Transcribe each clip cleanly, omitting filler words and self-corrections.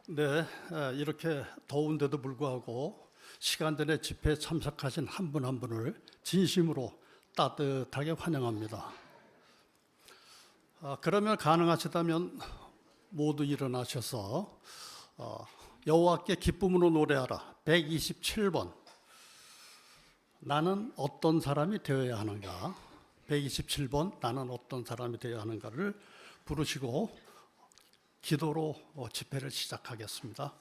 네, 이렇게 더운데도 불구하고 시간전에 집회에 참석하신 한 분 한 분을 진심으로 따뜻하게 환영합니다. 그러면 가능하시다면 모두 일어나셔서 여호와께 기쁨으로 노래하라 127번 나는 어떤 사람이 되어야 하는가 127번 나는 어떤 사람이 되어야 하는가를 부르시고 기도로 집회를 시작하겠습니다.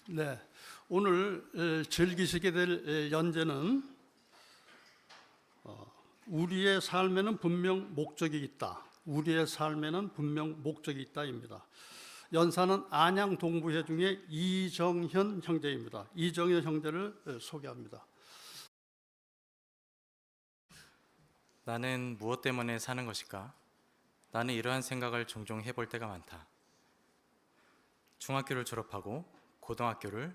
네, 오늘 즐기시게 될 연제는 우리의 삶에는 분명 목적이 있다. 우리의 삶에는 분명 목적이 있다입니다. 연사는 안양 동부회 중에 이정현 형제입니다. 이정현 형제를 소개합니다. 나는 무엇 때문에 사는 것일까? 나는 이러한 생각을 종종 해볼 때가 많다. 중학교를 졸업하고 고등학교를,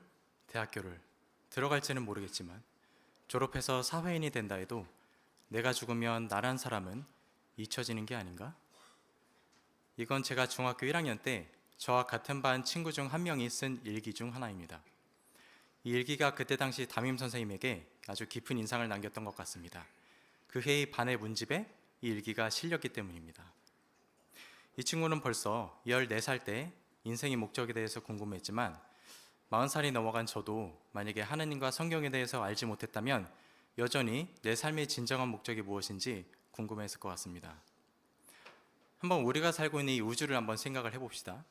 대학교를 들어갈지는 모르겠지만 졸업해서 사회인이 된다 해도 내가 죽으면 나란 사람은 잊혀지는 게 아닌가? 이건 제가 중학교 1학년 때 저와 같은 반 친구 중 한 명이 쓴 일기 중 하나입니다. 이 일기가 그때 당시 담임 선생님에게 아주 깊은 인상을 남겼던 것 같습니다. 그 해의 반의 문집에 이 일기가 실렸기 때문입니다. 이 친구는 벌써 14살 때 인생의 목적에 대해서 궁금했지만 40살이 넘어간 저도 만약에 하느님과 성경에 대해서 알지 못했다면 여전히 내 삶의 진정한 목적이 무엇인지 궁금했을 것 같습니다. 한번 우리가 살고 있는 이 우주를 한번 생각을 해봅시다.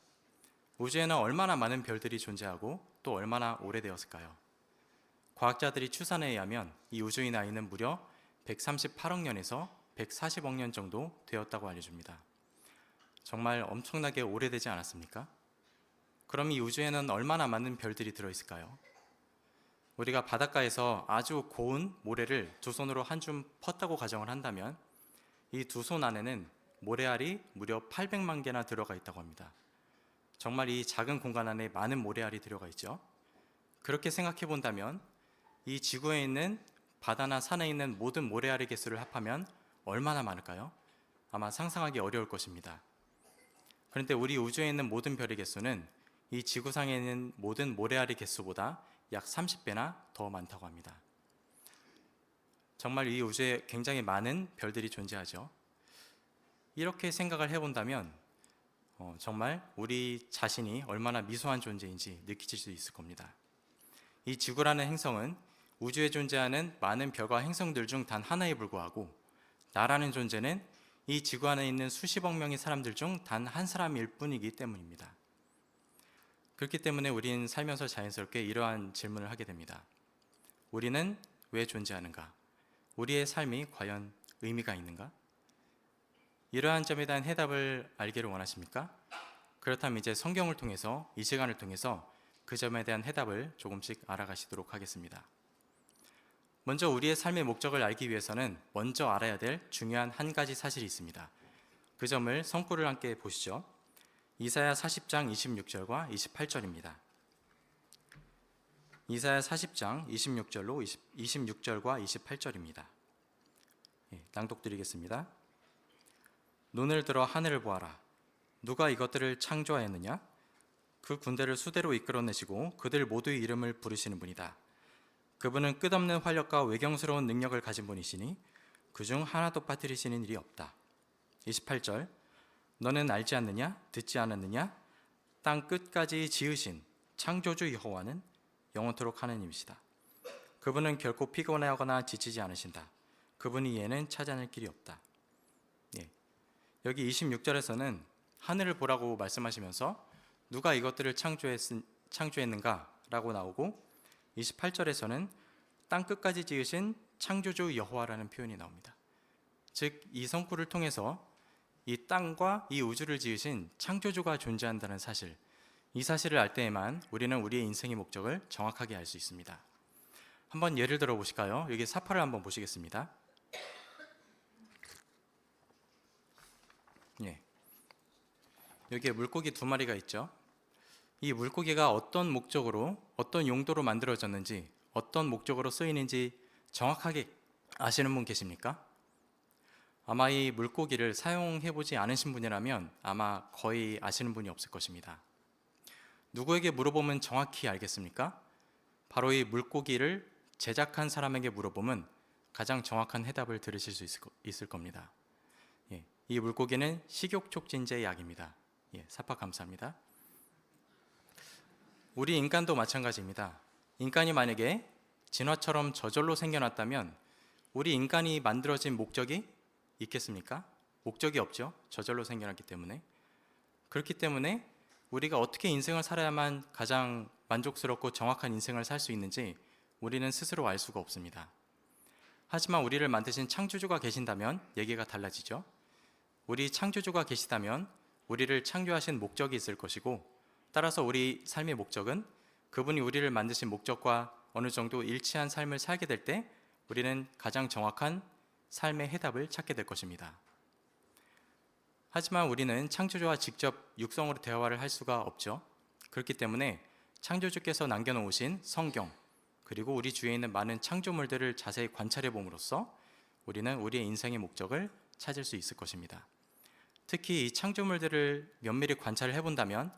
우주에는 얼마나 많은 별들이 존재하고 또 얼마나 오래되었을까요? 과학자들이 추산에 의하면 이 우주의 나이는 무려 138억 년에서 140억 년 정도 되었다고 알려줍니다. 정말 엄청나게 오래되지 않았습니까? 그럼 이 우주에는 얼마나 많은 별들이 들어있을까요? 우리가 바닷가에서 아주 고운 모래를 두 손으로 한 줌 펐다고 가정을 한다면 이 두 손 안에는 모래알이 무려 800만 개나 들어가 있다고 합니다. 정말 이 작은 공간 안에 많은 모래알이 들어가 있죠. 그렇게 생각해 본다면 이 지구에 있는 바다나 산에 있는 모든 모래알의 개수를 합하면 얼마나 많을까요? 아마 상상하기 어려울 것입니다. 그런데 우리 우주에 있는 모든 별의 개수는 이 지구상에 있는 모든 모래알의 개수보다 약 30배나 더 많다고 합니다. 정말 이 우주에 굉장히 많은 별들이 존재하죠. 이렇게 생각을 해본다면 정말 우리 자신이 얼마나 미소한 존재인지 느끼실 수 있을 겁니다. 이 지구라는 행성은 우주에 존재하는 많은 별과 행성들 중 단 하나에 불과하고 나라는 존재는 이 지구 안에 있는 수십억 명의 사람들 중 단 한 사람일 뿐이기 때문입니다. 그렇기 때문에 우리는 살면서 자연스럽게 이러한 질문을 하게 됩니다. 우리는 왜 존재하는가? 우리의 삶이 과연 의미가 있는가? 이러한 점에 대한 해답을 알기를 원하십니까? 그렇다면 이제 성경을 통해서, 이 시간을 통해서 그 점에 대한 해답을 조금씩 알아가시도록 하겠습니다. 먼저 우리의 삶의 목적을 알기 위해서는 먼저 알아야 될 중요한 한 가지 사실이 있습니다. 그 점을 성구를 함께 보시죠. 이사야 40장 26절과 28절입니다. 이사야 40장 26절과 28절입니다. 낭독 드리겠습니다. 눈을 들어 하늘을 보아라. 누가 이것들을 창조하였느냐? 그 군대를 수대로 이끌어내시고 그들 모두의 이름을 부르시는 분이다. 그분은 끝없는 활력과 외경스러운 능력을 가진 분이시니 그중 하나도 빠뜨리시는 일이 없다. 28절. 너는 알지 않느냐? 듣지 않았느냐? 땅 끝까지 지으신 창조주 여호와는 영원토록 하느님이시다. 그분은 결코 피곤하거나 지치지 않으신다. 그분이 이에는 찾아낼 길이 없다. 여기 26절에서는 하늘을 보라고 말씀하시면서 누가 이것들을 창조했는가? 라고 나오고 28절에서는 땅 끝까지 지으신 창조주 여호와라는 표현이 나옵니다. 즉, 이 성구를 통해서 이 땅과 이 우주를 지으신 창조주가 존재한다는 사실, 이 사실을 알 때에만 우리는 우리의 인생의 목적을 정확하게 알 수 있습니다. 한번 예를 들어 보실까요? 여기 사파를 한번 보시겠습니다. 여기에 물고기 2마리가 있죠. 이 물고기가 어떤 목적으로, 어떤 용도로 만들어졌는지, 어떤 목적으로 쓰이는지 정확하게 아시는 분 계십니까? 아마 이 물고기를 사용해보지 않으신 분이라면 아마 거의 아시는 분이 없을 것입니다. 누구에게 물어보면 정확히 알겠습니까? 바로 이 물고기를 제작한 사람에게 물어보면 가장 정확한 해답을 들으실 수 있을 겁니다. 이 물고기는 식욕촉진제 약입니다. 사파 감사합니다. 우리 인간도 마찬가지입니다. 인간이 만약에 진화처럼 저절로 생겨났다면 우리 인간이 만들어진 목적이 있겠습니까? 목적이 없죠. 저절로 생겨났기 때문에. 그렇기 때문에 우리가 어떻게 인생을 살아야만 가장 만족스럽고 정확한 인생을 살 수 있는지 우리는 스스로 알 수가 없습니다. 하지만 우리를 만드신 창조주가 계신다면 얘기가 달라지죠. 우리 창조주가 계시다면 우리를 창조하신 목적이 있을 것이고, 따라서 우리 삶의 목적은 그분이 우리를 만드신 목적과 어느 정도 일치한 삶을 살게 될 때 우리는 가장 정확한 삶의 해답을 찾게 될 것입니다. 하지만 우리는 창조주와 직접 육성으로 대화를 할 수가 없죠. 그렇기 때문에 창조주께서 남겨놓으신 성경, 그리고 우리 주위에 있는 많은 창조물들을 자세히 관찰해 봄으로써 우리는 우리의 인생의 목적을 찾을 수 있을 것입니다. 특히 이 창조물들을 면밀히 관찰을 해본다면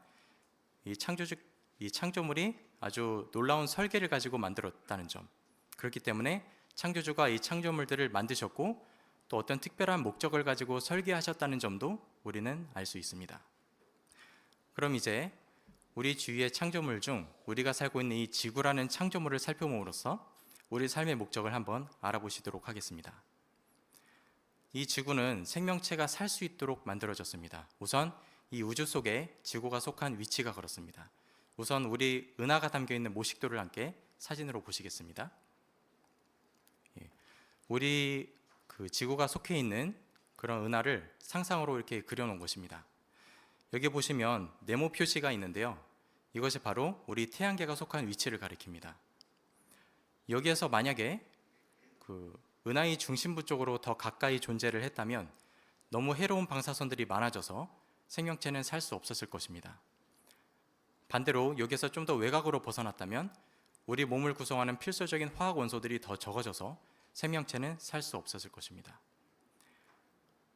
이 창조물이 아주 놀라운 설계를 가지고 만들었다는 점, 그렇기 때문에 창조주가 이 창조물들을 만드셨고 또 어떤 특별한 목적을 가지고 설계하셨다는 점도 우리는 알 수 있습니다. 그럼 이제 우리 주위의 창조물 중 우리가 살고 있는 이 지구라는 창조물을 살펴봄으로써 우리 삶의 목적을 한번 알아보시도록 하겠습니다. 이 지구는 생명체가 살 수 있도록 만들어졌습니다. 우선 이 우주 속에 지구가 속한 위치가 그렇습니다. 우선 우리 은하가 담겨있는 모식도를 함께 사진으로 보시겠습니다. 우리 지구가 속해 있는 그런 은하를 상상으로 이렇게 그려놓은 것입니다. 여기 보시면 네모 표시가 있는데요. 이것이 바로 우리 태양계가 속한 위치를 가리킵니다. 여기에서 만약에 은하의 중심부 쪽으로 더 가까이 존재를 했다면 너무 해로운 방사선들이 많아져서 생명체는 살 수 없었을 것입니다. 반대로 여기서 좀 더 외곽으로 벗어났다면 우리 몸을 구성하는 필수적인 화학 원소들이 더 적어져서 생명체는 살 수 없었을 것입니다.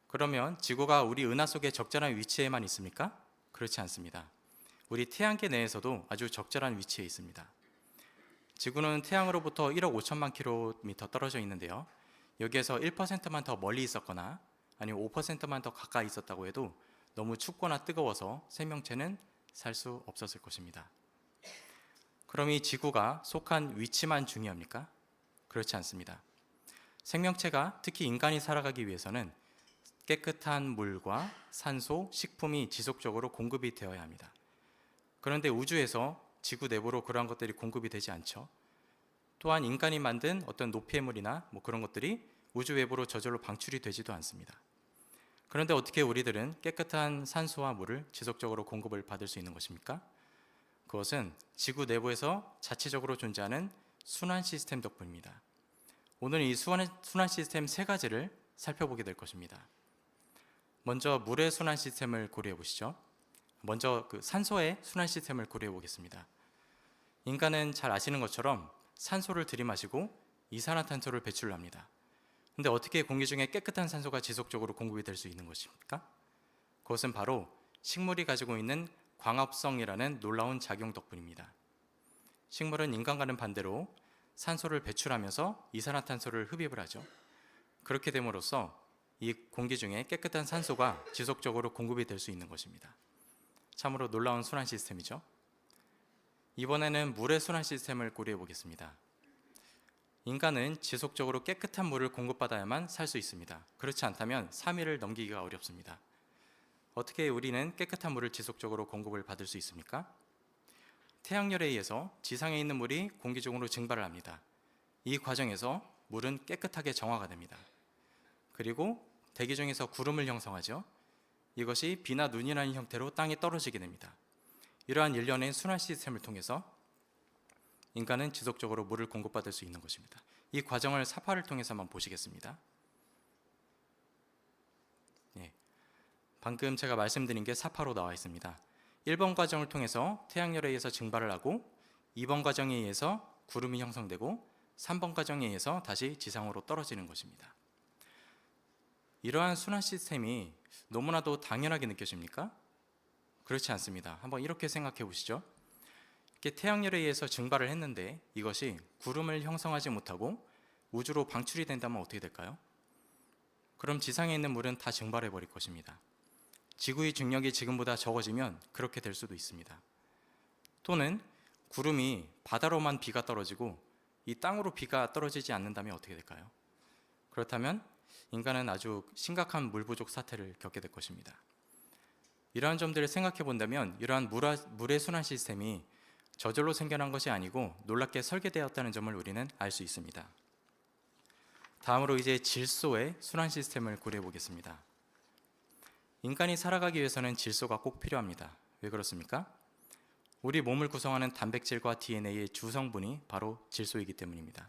그러면 지구가 우리 은하 속의 적절한 위치에만 있습니까? 그렇지 않습니다. 우리 태양계 내에서도 아주 적절한 위치에 있습니다. 지구는 태양으로부터 1억 5천만 킬로미터 떨어져 있는데요. 여기에서 1%만 더 멀리 있었거나 아니면 5%만 더 가까이 있었다고 해도 너무 춥거나 뜨거워서 생명체는 살 수 없었을 것입니다. 그럼 이 지구가 속한 위치만 중요합니까? 그렇지 않습니다. 생명체가, 특히 인간이 살아가기 위해서는 깨끗한 물과 산소, 식품이 지속적으로 공급이 되어야 합니다. 그런데 우주에서 지구 내부로 그러한 것들이 공급이 되지 않죠. 또한 인간이 만든 어떤 노폐물이나 그런 것들이 우주 외부로 저절로 방출이 되지도 않습니다. 그런데 어떻게 우리들은 깨끗한 산소와 물을 지속적으로 공급을 받을 수 있는 것입니까? 그것은 지구 내부에서 자체적으로 존재하는 순환 시스템 덕분입니다. 오늘 이 순환 시스템 세 가지를 살펴보게 될 것입니다. 먼저 물의 순환 시스템을 고려해 보시죠. 먼저 그 산소의 순환 시스템을 고려해 보겠습니다. 인간은 잘 아시는 것처럼 산소를 들이마시고 이산화탄소를 배출합니다. 근데 어떻게 공기 중에 깨끗한 산소가 지속적으로 공급이 될 수 있는 것입니까? 그것은 바로 식물이 가지고 있는 광합성이라는 놀라운 작용 덕분입니다. 식물은 인간과는 반대로 산소를 배출하면서 이산화탄소를 흡입을 하죠. 그렇게 됨으로써 이 공기 중에 깨끗한 산소가 지속적으로 공급이 될 수 있는 것입니다. 참으로 놀라운 순환 시스템이죠. 이번에는 물의 순환 시스템을 고려해 보겠습니다. 인간은 지속적으로 깨끗한 물을 공급받아야만 살 수 있습니다. 그렇지 않다면 3일을 넘기기가 어렵습니다. 어떻게 우리는 깨끗한 물을 지속적으로 공급을 받을 수 있습니까? 태양열에 의해서 지상에 있는 물이 공기 중으로 증발을 합니다. 이 과정에서 물은 깨끗하게 정화가 됩니다. 그리고 대기 중에서 구름을 형성하죠. 이것이 비나 눈이라는 형태로 땅에 떨어지게 됩니다. 이러한 일련의 순환 시스템을 통해서 인간은 지속적으로 물을 공급받을 수 있는 것입니다. 이 과정을 사파를 통해서 한번 보시겠습니다. 방금 제가 말씀드린 게 사파로 나와 있습니다. 1번 과정을 통해서 태양열에 의해서 증발을 하고 2번 과정에 의해서 구름이 형성되고 3번 과정에 의해서 다시 지상으로 떨어지는 것입니다. 이러한 순환 시스템이 너무나도 당연하게 느껴집니까? 그렇지 않습니다. 한번 이렇게 생각해 보시죠. 이렇게 태양열에 의해서 증발을 했는데 이것이 구름을 형성하지 못하고 우주로 방출이 된다면 어떻게 될까요? 그럼 지상에 있는 물은 다 증발해 버릴 것입니다. 지구의 중력이 지금보다 적어지면 그렇게 될 수도 있습니다. 또는 구름이 바다로만 비가 떨어지고 이 땅으로 비가 떨어지지 않는다면 어떻게 될까요? 그렇다면 인간은 아주 심각한 물 부족 사태를 겪게 될 것입니다. 이러한 점들을 생각해 본다면 이러한 물의 순환 시스템이 저절로 생겨난 것이 아니고 놀랍게 설계되었다는 점을 우리는 알 수 있습니다. 다음으로 이제 질소의 순환 시스템을 고려해 보겠습니다. 인간이 살아가기 위해서는 질소가 꼭 필요합니다. 왜 그렇습니까? 우리 몸을 구성하는 단백질과 DNA의 주성분이 바로 질소이기 때문입니다.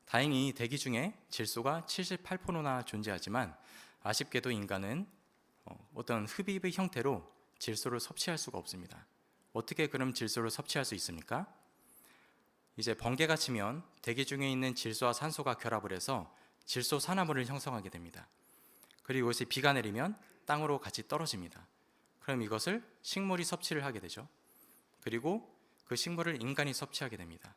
다행히 대기 중에 질소가 78%나 존재하지만 아쉽게도 인간은 어떤 흡입의 형태로 질소를 섭취할 수가 없습니다. 어떻게 그럼 질소를 섭취할 수 있습니까? 이제 번개가 치면 대기 중에 있는 질소와 산소가 결합을 해서 질소 산화물을 형성하게 됩니다. 그리고 이것이 비가 내리면 땅으로 같이 떨어집니다. 그럼 이것을 식물이 섭취를 하게 되죠. 그리고 그 식물을 인간이 섭취하게 됩니다.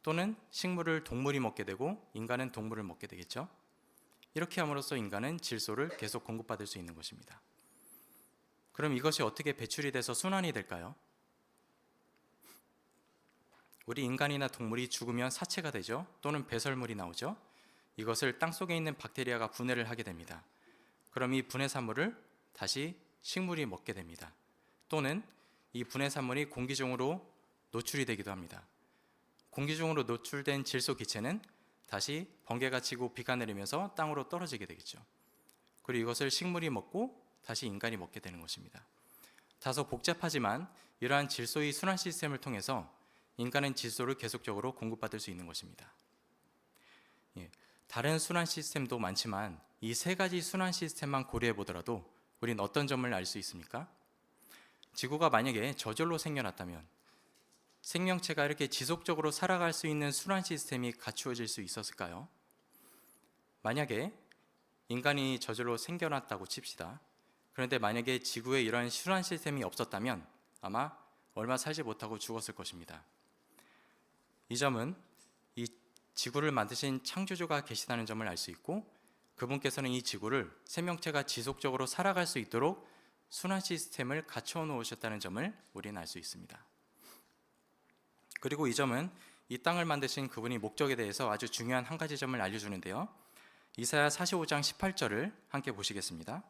또는 식물을 동물이 먹게 되고 인간은 동물을 먹게 되겠죠. 이렇게 함으로써 인간은 질소를 계속 공급받을 수 있는 것입니다. 그럼 이것이 어떻게 배출이 돼서 순환이 될까요? 우리 인간이나 동물이 죽으면 사체가 되죠. 또는 배설물이 나오죠. 이것을 땅속에 있는 박테리아가 분해를 하게 됩니다. 그럼 이 분해산물을 다시 식물이 먹게 됩니다. 또는 이 분해산물이 공기 중으로 노출이 되기도 합니다. 공기 중으로 노출된 질소 기체는 다시 번개가 치고 비가 내리면서 땅으로 떨어지게 되겠죠. 그리고 이것을 식물이 먹고 다시 인간이 먹게 되는 것입니다. 다소 복잡하지만 이러한 질소의 순환 시스템을 통해서 인간은 질소를 계속적으로 공급받을 수 있는 것입니다. 다른 순환 시스템도 많지만 이 세 가지 순환 시스템만 고려해 보더라도 우린 어떤 점을 알 수 있습니까? 지구가 만약에 저절로 생겨났다면 생명체가 이렇게 지속적으로 살아갈 수 있는 순환 시스템이 갖추어질 수 있었을까요? 만약에 인간이 저절로 생겨났다고 칩시다. 그런데 만약에 지구에 이런 순환 시스템이 없었다면 아마 얼마 살지 못하고 죽었을 것입니다. 이 점은 이 지구를 만드신 창조주가 계시다는 점을 알 수 있고 그분께서는 이 지구를 생명체가 지속적으로 살아갈 수 있도록 순환 시스템을 갖춰 놓으셨다는 점을 우리는 알 수 있습니다. 그리고 이 점은 이 땅을 만드신 그분이 목적에 대해서 아주 중요한 한 가지 점을 알려주는데요. 이사야 45장 18절을 함께 보시겠습니다.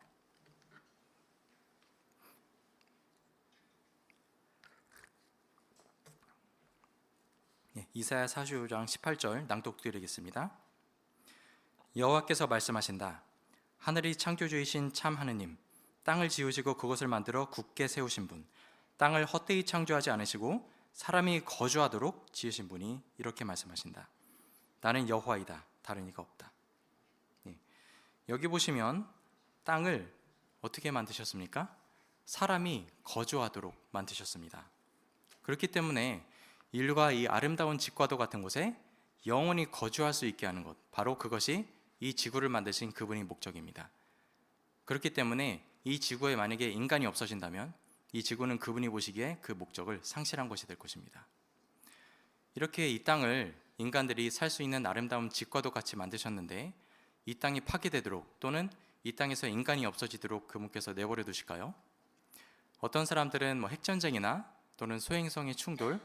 이사야 45장 18절 낭독드리겠습니다. 여호와께서 말씀하신다. 하늘이 창조주이신 참 하느님, 땅을 지으시고 그것을 만들어 굳게 세우신 분, 땅을 헛되이 창조하지 않으시고 사람이 거주하도록 지으신 분이 이렇게 말씀하신다. 나는 여호와이다. 다른 이가 없다. 여기 보시면 땅을 어떻게 만드셨습니까? 사람이 거주하도록 만드셨습니다. 그렇기 때문에 인류가 이 아름다운 직과도 같은 곳에 영원히 거주할 수 있게 하는 것, 바로 그것이 이 지구를 만드신 그분의 목적입니다. 그렇기 때문에 이 지구에 만약에 인간이 없어진다면 이 지구는 그분이 보시기에 그 목적을 상실한 것이 될 것입니다. 이렇게 이 땅을 인간들이 살 수 있는 아름다운 직과도 같이 만드셨는데 이 땅이 파괴되도록 또는 이 땅에서 인간이 없어지도록 그분께서 내버려 두실까요? 어떤 사람들은 핵전쟁이나 또는 소행성의 충돌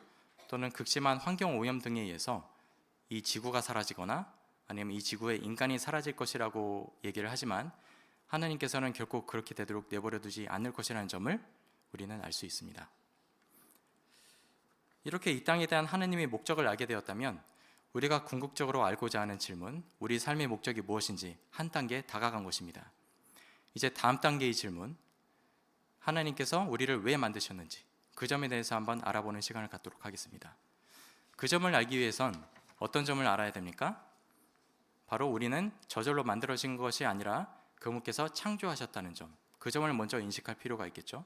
또는 극심한 환경 오염 등에 의해서 이 지구가 사라지거나 아니면 이 지구에 인간이 사라질 것이라고 얘기를 하지만 하나님께서는 결코 그렇게 되도록 내버려 두지 않을 것이라는 점을 우리는 알 수 있습니다. 이렇게 이 땅에 대한 하나님의 목적을 알게 되었다면 우리가 궁극적으로 알고자 하는 질문, 우리 삶의 목적이 무엇인지 한 단계 다가간 것입니다. 이제 다음 단계의 질문, 하나님께서 우리를 왜 만드셨는지 그 점에 대해서 한번 알아보는 시간을 갖도록 하겠습니다. 그 점을 알기 위해선 어떤 점을 알아야 됩니까? 바로 우리는 저절로 만들어진 것이 아니라 그분께서 창조하셨다는 점, 그 점을 먼저 인식할 필요가 있겠죠.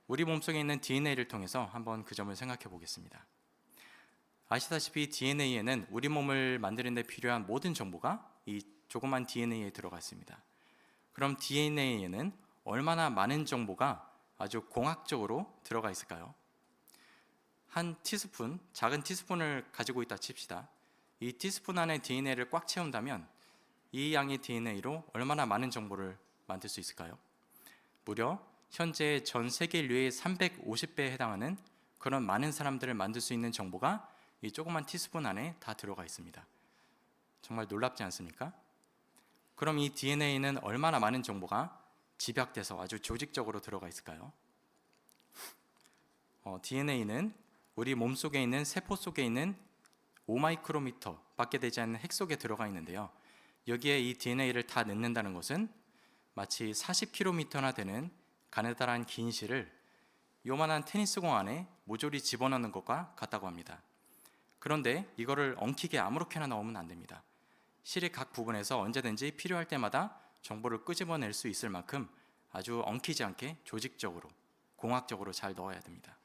우리 몸속에 있는 DNA를 통해서 한번 그 점을 생각해 보겠습니다. 아시다시피 DNA에는 우리 몸을 만드는 데 필요한 모든 정보가 이 조그만 DNA에 들어가 있습니다. 그럼 DNA에는 얼마나 많은 정보가 아주 공학적으로 들어가 있을까요? 한 티스푼, 작은 티스푼을 가지고 있다 칩시다. 이 티스푼 안에 DNA를 꽉 채운다면 이 양의 DNA로 얼마나 많은 정보를 만들 수 있을까요? 무려 현재 전 세계 인류의 350배에 해당하는 그런 많은 사람들을 만들 수 있는 정보가 이 조그만 티스푼 안에 다 들어가 있습니다. 정말 놀랍지 않습니까? 그럼 이 DNA에는 얼마나 많은 정보가 집약돼서 아주 조직적으로 들어가 있을까요? DNA는 우리 몸속에 있는 세포 속에 있는 5마이크로미터 밖에 되지 않는 핵 속에 들어가 있는데요. 여기에 이 DNA를 다 넣는다는 것은 마치 40km나 되는 가느다란 긴 실을 요만한 테니스공 안에 모조리 집어넣는 것과 같다고 합니다. 그런데 이거를 엉키게 아무렇게나 넣으면 안 됩니다. 실의 각 부분에서 언제든지 필요할 때마다 정보를 끄집어낼 수 있을 만큼 아주 엉키지 않게 조직적으로, 공학적으로 잘 넣어야 됩니다.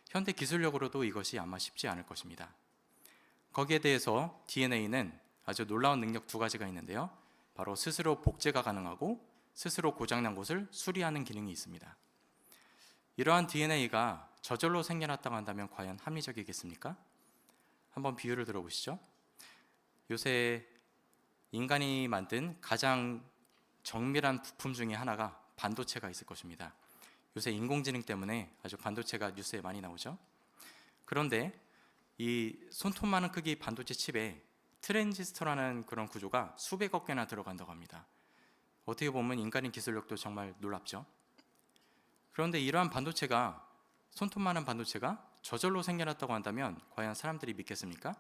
현대 기술력으로도 이것이 아마 쉽지 않을 것입니다. 거기에 대해서 DNA는 아주 놀라운 능력 두 가지가 있는데요. 바로 스스로 복제가 가능하고 스스로 고장난 곳을 수리하는 기능이 있습니다. 이러한 DNA가 저절로 생겨났다고 한다면 과연 합리적이겠습니까? 한번 비유를 들어보시죠. 요새 인간이 만든 가장 정밀한 부품 중에 하나가 반도체가 있을 것입니다. 요새 인공지능 때문에 아주 반도체가 뉴스에 많이 나오죠. 그런데 이 손톱만한 크기 반도체 칩에 트랜지스터라는 그런 구조가 수백억 개나 들어간다고 합니다. 어떻게 보면 인간의 기술력도 정말 놀랍죠. 그런데 이러한 반도체가, 손톱만한 반도체가 저절로 생겨났다고 한다면 과연 사람들이 믿겠습니까?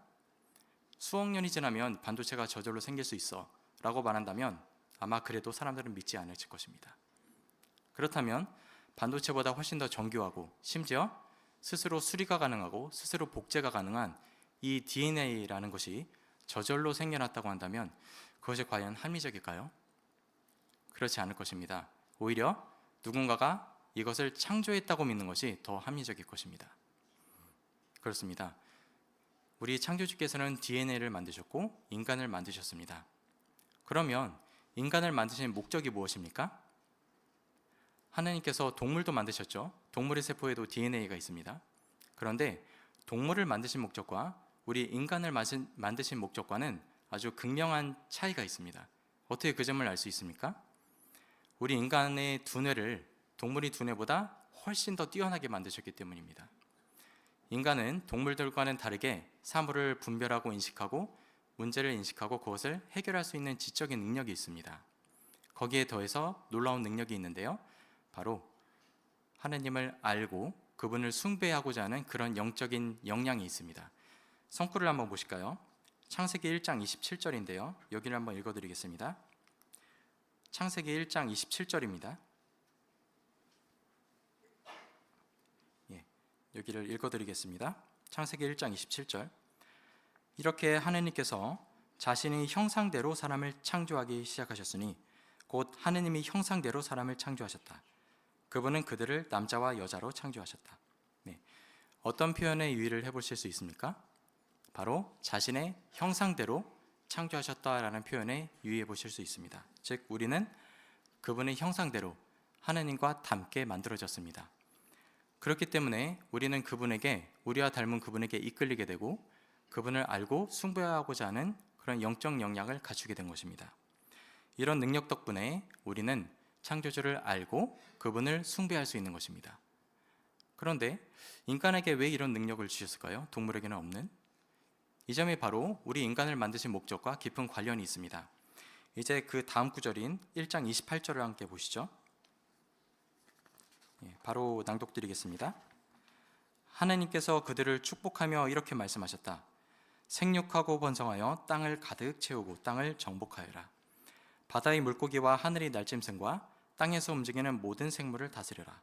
수억 년이 지나면 반도체가 저절로 생길 수 있어 라고 말한다면 아마 그래도 사람들은 믿지 않을 것입니다. 그렇다면 반도체보다 훨씬 더 정교하고 심지어 스스로 수리가 가능하고 스스로 복제가 가능한 이 DNA라는 것이 저절로 생겨났다고 한다면 그것이 과연 합리적일까요? 그렇지 않을 것입니다. 오히려 누군가가 이것을 창조했다고 믿는 것이 더 합리적일 것입니다. 그렇습니다. 우리 창조주께서는 DNA를 만드셨고 인간을 만드셨습니다. 그러면 인간을 만드신 목적이 무엇입니까? 하나님께서 동물도 만드셨죠. 동물의 세포에도 DNA가 있습니다. 그런데 동물을 만드신 목적과 우리 인간을 만드신 목적과는 아주 극명한 차이가 있습니다. 어떻게 그 점을 알 수 있습니까? 우리 인간의 두뇌를 동물의 두뇌보다 훨씬 더 뛰어나게 만드셨기 때문입니다. 인간은 동물들과는 다르게 사물을 분별하고 인식하고 문제를 인식하고 그것을 해결할 수 있는 지적인 능력이 있습니다. 거기에 더해서 놀라운 능력이 있는데요. 바로 하느님을 알고 그분을 숭배하고자 하는 그런 영적인 역량이 있습니다. 성구를 한번 보실까요? 창세기 1장 27절인데요. 여기를 한번 읽어드리겠습니다. 창세기 1장 27절입니다. 여기를 읽어드리겠습니다. 창세기 1장 27절. 이렇게 하느님께서 자신의 형상대로 사람을 창조하기 시작하셨으니 곧 하느님이 형상대로 사람을 창조하셨다. 그분은 그들을 남자와 여자로 창조하셨다. 어떤 표현의 유의를 해보실 수 있습니까? 바로 자신의 형상대로 창조하셨다라는 표현에 유의해 보실 수 있습니다. 즉 우리는 그분의 형상대로 하느님과 닮게 만들어졌습니다. 그렇기 때문에 우리는 그분에게, 우리와 닮은 그분에게 이끌리게 되고 그분을 알고 숭배하고자 하는 그런 영적 역량을 갖추게 된 것입니다. 이런 능력 덕분에 우리는 창조주를 알고 그분을 숭배할 수 있는 것입니다. 그런데 인간에게 왜 이런 능력을 주셨을까요? 동물에게는 없는. 이 점이 바로 우리 인간을 만드신 목적과 깊은 관련이 있습니다. 이제 그 다음 구절인 1장 28절을 함께 보시죠. 바로 낭독드리겠습니다. 하나님께서 그들을 축복하며 이렇게 말씀하셨다. 생육하고 번성하여 땅을 가득 채우고 땅을 정복하여라. 바다의 물고기와 하늘의 날짐승과 땅에서 움직이는 모든 생물을 다스려라.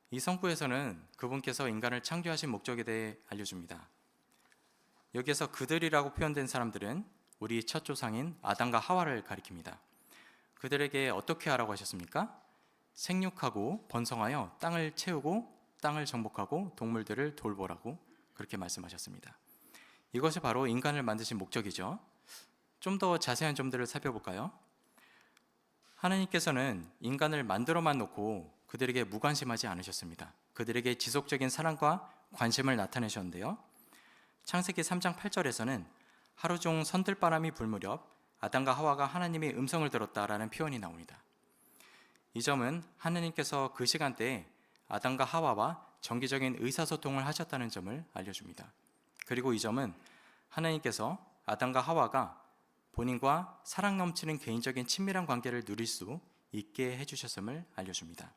이 성구에서는 그분께서 인간을 창조하신 목적에 대해 알려줍니다. 여기에서 그들이라고 표현된 사람들은 우리 첫 조상인 아담과 하와를 가리킵니다. 그들에게 어떻게 하라고 하셨습니까? 생육하고 번성하여 땅을 채우고 땅을 정복하고 동물들을 돌보라고 그렇게 말씀하셨습니다. 이것이 바로 인간을 만드신 목적이죠. 좀 더 자세한 점들을 살펴볼까요? 하나님께서는 인간을 만들어만 놓고 그들에게 무관심하지 않으셨습니다. 그들에게 지속적인 사랑과 관심을 나타내셨는데요. 창세기 3장 8절에서는 하루 종 선들바람이 불 무렵 아담과 하와가 하나님의 음성을 들었다라는 표현이 나옵니다. 이 점은 하나님께서 그 시간대에 아담과 하와와 정기적인 의사소통을 하셨다는 점을 알려줍니다. 그리고 이 점은 하나님께서 아담과 하와가 본인과 사랑 넘치는 개인적인 친밀한 관계를 누릴 수 있게 해주셨음을 알려줍니다.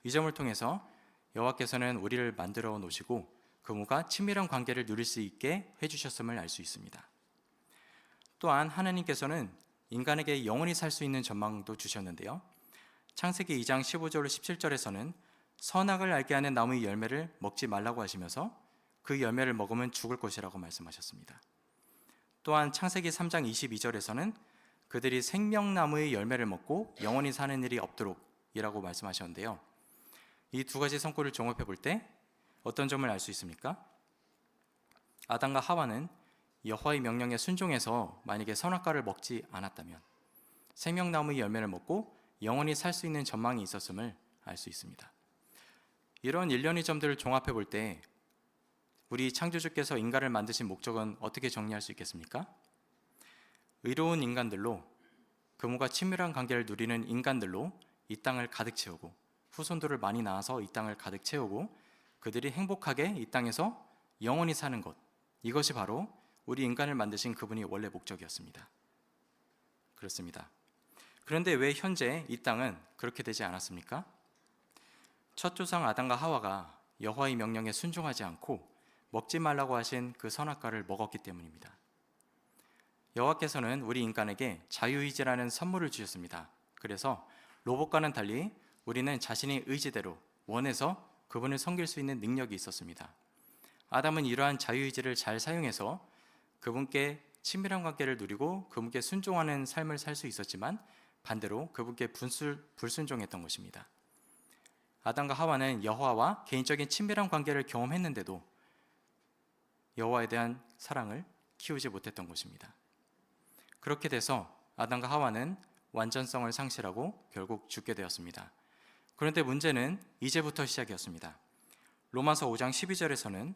이 점을 통해서 여호와께서는 우리를 만들어 놓으시고 그분과 친밀한 관계를 누릴 수 있게 해주셨음을 알 수 있습니다. 또한 하나님께서는 인간에게 영원히 살 수 있는 전망도 주셨는데요. 창세기 2장 15절 17절에서는 선악을 알게 하는 나무의 열매를 먹지 말라고 하시면서 그 열매를 먹으면 죽을 것이라고 말씀하셨습니다. 또한 창세기 3장 22절에서는 그들이 생명나무의 열매를 먹고 영원히 사는 일이 없도록 이라고 말씀하셨는데요. 이 두 가지 성구를 종합해 볼 때 어떤 점을 알 수 있습니까? 아담과 하와는 여호와의 명령에 순종해서 만약에 선악과를 먹지 않았다면 생명나무의 열매를 먹고 영원히 살 수 있는 전망이 있었음을 알 수 있습니다. 이런 일련의 점들을 종합해 볼 때 우리 창조주께서 인간을 만드신 목적은 어떻게 정리할 수 있겠습니까? 의로운 인간들로, 그분과 친밀한 관계를 누리는 인간들로 이 땅을 가득 채우고 후손들을 많이 낳아서 이 땅을 가득 채우고 그들이 행복하게 이 땅에서 영원히 사는 것, 이것이 바로 우리 인간을 만드신 그분이 원래 목적이었습니다. 그렇습니다. 그런데 왜 현재 이 땅은 그렇게 되지 않았습니까? 첫 조상 아담과 하와가 여호와의 명령에 순종하지 않고 먹지 말라고 하신 그 선악과를 먹었기 때문입니다. 여호와께서는 우리 인간에게 자유의지라는 선물을 주셨습니다. 그래서 로봇과는 달리 우리는 자신의 의지대로 원해서 그분을 섬길 수 있는 능력이 있었습니다. 아담은 이러한 자유의지를 잘 사용해서 그분께 친밀한 관계를 누리고 그분께 순종하는 삶을 살 수 있었지만 반대로 그분께 불순종했던 것입니다. 아담과 하와는 여호와와 개인적인 친밀한 관계를 경험했는데도 여호와에 대한 사랑을 키우지 못했던 것입니다. 그렇게 돼서 아담과 하와는 완전성을 상실하고 결국 죽게 되었습니다. 그런데 문제는 이제부터 시작이었습니다. 로마서 5장 12절에서는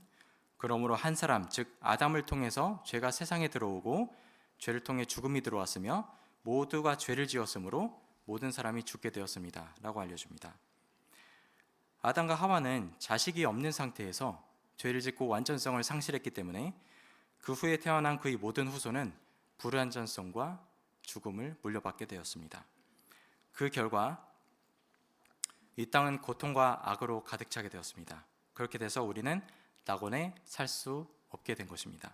그러므로 한 사람, 즉 아담을 통해서 죄가 세상에 들어오고 죄를 통해 죽음이 들어왔으며 모두가 죄를 지었으므로 모든 사람이 죽게 되었습니다 라고 알려줍니다. 아담과 하와는 자식이 없는 상태에서 죄를 짓고 완전성을 상실했기 때문에 그 후에 태어난 그의 모든 후손은 불완전성과 죽음을 물려받게 되었습니다. 그 결과 이 땅은 고통과 악으로 가득 차게 되었습니다. 그렇게 돼서 우리는 낙원에 살 수 없게 된 것입니다.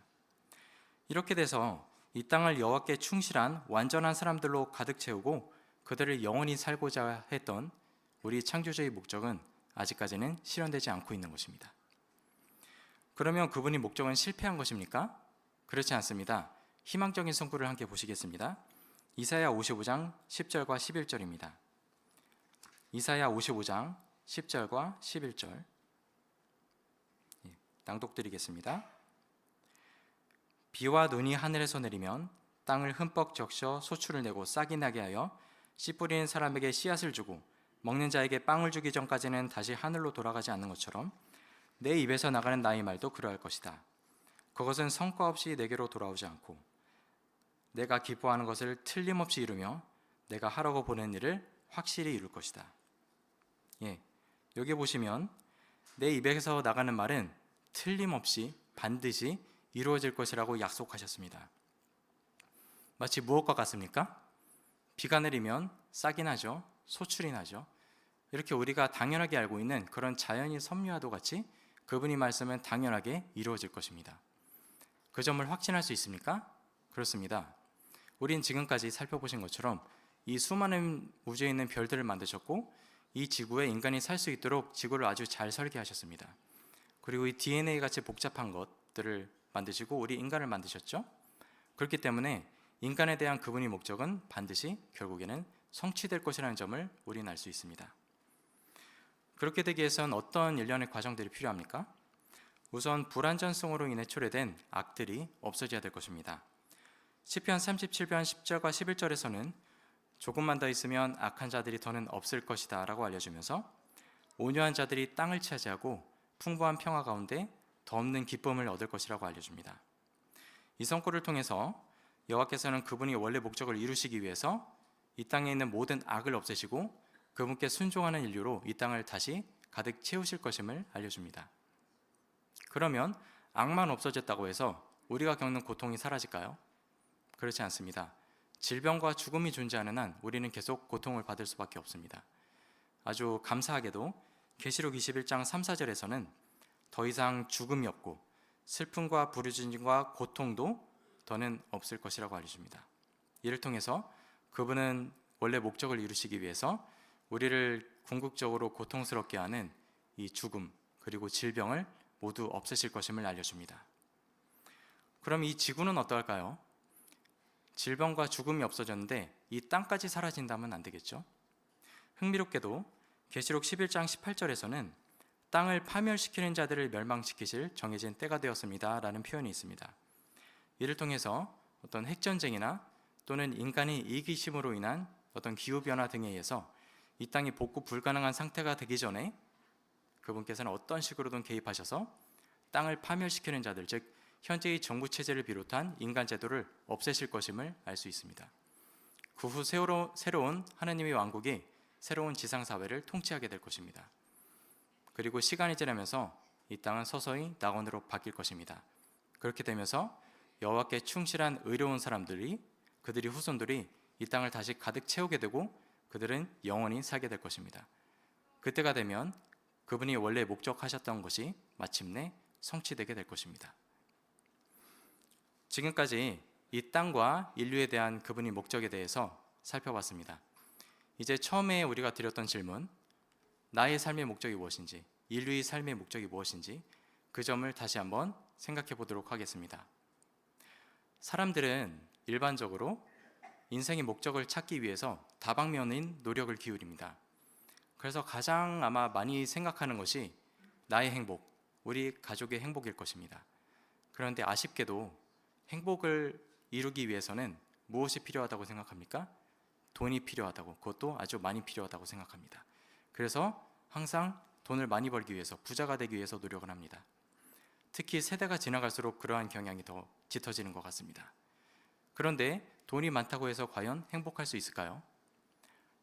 이렇게 돼서 이 땅을 여호와께 충실한 완전한 사람들로 가득 채우고 그들을 영원히 살고자 했던 우리 창조주의 목적은 아직까지는 실현되지 않고 있는 것입니다. 그러면 그분의 목적은 실패한 것입니까? 그렇지 않습니다. 희망적인 성구를 함께 보시겠습니다. 이사야 55장 10절과 11절입니다. 이사야 55장 10절과 11절 낭독드리겠습니다. 비와 눈이 하늘에서 내리면 땅을 흠뻑 적셔 소출을 내고 싹이 나게 하여 씨 뿌리는 사람에게 씨앗을 주고 먹는 자에게 빵을 주기 전까지는 다시 하늘로 돌아가지 않는 것처럼 내 입에서 나가는 나의 말도 그러할 것이다. 그것은 성과 없이 내게로 돌아오지 않고 내가 기뻐하는 것을 틀림없이 이루며 내가 하라고 보낸 일을 확실히 이룰 것이다. 여기 보시면 내 입에서 나가는 말은 틀림없이 반드시 이루어질 것이라고 약속하셨습니다. 마치 무엇과 같습니까? 비가 내리면 싹이 나죠. 소출이 나죠. 이렇게 우리가 당연하게 알고 있는 그런 자연의 섭리와도 같이 그분이 말씀은 당연하게 이루어질 것입니다. 그 점을 확신할 수 있습니까? 그렇습니다. 우린 지금까지 살펴보신 것처럼 이 수많은 우주에 있는 별들을 만드셨고 이 지구에 인간이 살 수 있도록 지구를 아주 잘 설계하셨습니다. 그리고 이 DNA 같이 복잡한 것들을 만드시고 우리 인간을 만드셨죠. 그렇기 때문에 인간에 대한 그분의 목적은 반드시 결국에는 성취될 것이라는 점을 우리는 알 수 있습니다. 그렇게 되기 위해서는 어떤 일련의 과정들이 필요합니까? 우선 불완전성으로 인해 초래된 악들이 없어져야 될 것입니다. 시편 37편 10절과 11절에서는 조금만 더 있으면 악한 자들이 더는 없을 것이다 라고 알려주면서 온유한 자들이 땅을 차지하고 풍부한 평화 가운데 더 없는 기쁨을 얻을 것이라고 알려줍니다. 이 선고를 통해서 여호와께서는 그분이 원래 목적을 이루시기 위해서 이 땅에 있는 모든 악을 없애시고 그분께 순종하는 인류로 이 땅을 다시 가득 채우실 것임을 알려줍니다. 그러면 악만 없어졌다고 해서 우리가 겪는 고통이 사라질까요? 그렇지 않습니다. 질병과 죽음이 존재하는 한 우리는 계속 고통을 받을 수밖에 없습니다. 아주 감사하게도 계시록 21장 3, 4절에서는 더 이상 죽음이 없고 슬픔과 부르짖음과 고통도 더는 없을 것이라고 알려줍니다. 이를 통해서 그분은 원래 목적을 이루시기 위해서 우리를 궁극적으로 고통스럽게 하는 이 죽음 그리고 질병을 모두 없애실 것임을 알려줍니다. 그럼 이 지구는 어떨까요? 질병과 죽음이 없어졌는데 이 땅까지 사라진다면 안 되겠죠? 흥미롭게도 계시록 11장 18절에서는 땅을 파멸시키는 자들을 멸망시키실 정해진 때가 되었습니다 라는 표현이 있습니다. 이를 통해서 어떤 핵전쟁이나 또는 인간의 이기심으로 인한 어떤 기후변화 등에 의해서 이 땅이 복구 불가능한 상태가 되기 전에 그분께서는 어떤 식으로든 개입하셔서 땅을 파멸시키는 자들, 즉 현재의 정부 체제를 비롯한 인간 제도를 없애실 것임을 알 수 있습니다. 그 후 새로운 하나님의 왕국이 새로운 지상사회를 통치하게 될 것입니다. 그리고 시간이 지나면서 이 땅은 서서히 낙원으로 바뀔 것입니다. 그렇게 되면서 여호와께 충실한 의로운 사람들이 그들의 후손들이 이 땅을 다시 가득 채우게 되고 그들은 영원히 살게 될 것입니다. 그때가 되면 그분이 원래 목적하셨던 것이 마침내 성취되게 될 것입니다. 지금까지 이 땅과 인류에 대한 그분의 목적에 대해서 살펴봤습니다. 이제 처음에 우리가 드렸던 질문, 나의 삶의 목적이 무엇인지, 인류의 삶의 목적이 무엇인지 그 점을 다시 한번 생각해 보도록 하겠습니다. 사람들은 일반적으로 인생의 목적을 찾기 위해서 다방면인 노력을 기울입니다. 그래서 가장 아마 많이 생각하는 것이 나의 행복, 우리 가족의 행복일 것입니다. 그런데 아쉽게도 행복을 이루기 위해서는 무엇이 필요하다고 생각합니까? 돈이 필요하다고, 그것도 아주 많이 필요하다고 생각합니다. 그래서 항상 돈을 많이 벌기 위해서, 부자가 되기 위해서 노력을 합니다. 특히 세대가 지나갈수록 그러한 경향이 더 짙어지는 것 같습니다. 그런데 돈이 많다고 해서 과연 행복할 수 있을까요?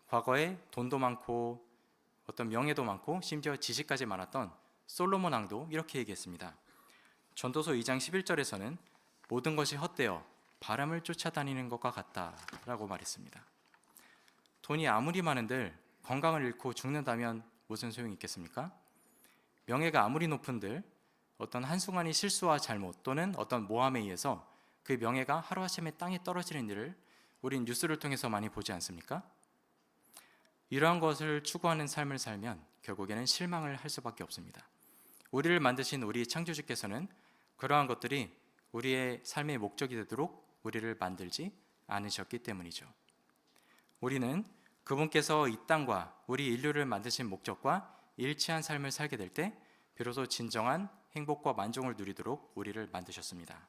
과거에 돈도 많고 어떤 명예도 많고 심지어 지식까지 많았던 솔로몬 왕도 이렇게 얘기했습니다. 전도서 2장 11절에서는 모든 것이 헛되어 바람을 쫓아다니는 것과 같다라고 말했습니다. 돈이 아무리 많은들 건강을 잃고 죽는다면 무슨 소용이 있겠습니까? 명예가 아무리 높은들 어떤 한순간의 실수와 잘못 또는 어떤 모함에 의해서 그 명예가 하루아침에 땅에 떨어지는 일을 우린 뉴스를 통해서 많이 보지 않습니까? 이러한 것을 추구하는 삶을 살면 결국에는 실망을 할 수밖에 없습니다. 우리를 만드신 우리 창조주께서는 그러한 것들이 우리의 삶의 목적이 되도록 우리를 만들지 않으셨기 때문이죠. 우리는 그분께서 이 땅과 우리 인류를 만드신 목적과 일치한 삶을 살게 될 때 비로소 진정한 행복과 만족을 누리도록 우리를 만드셨습니다.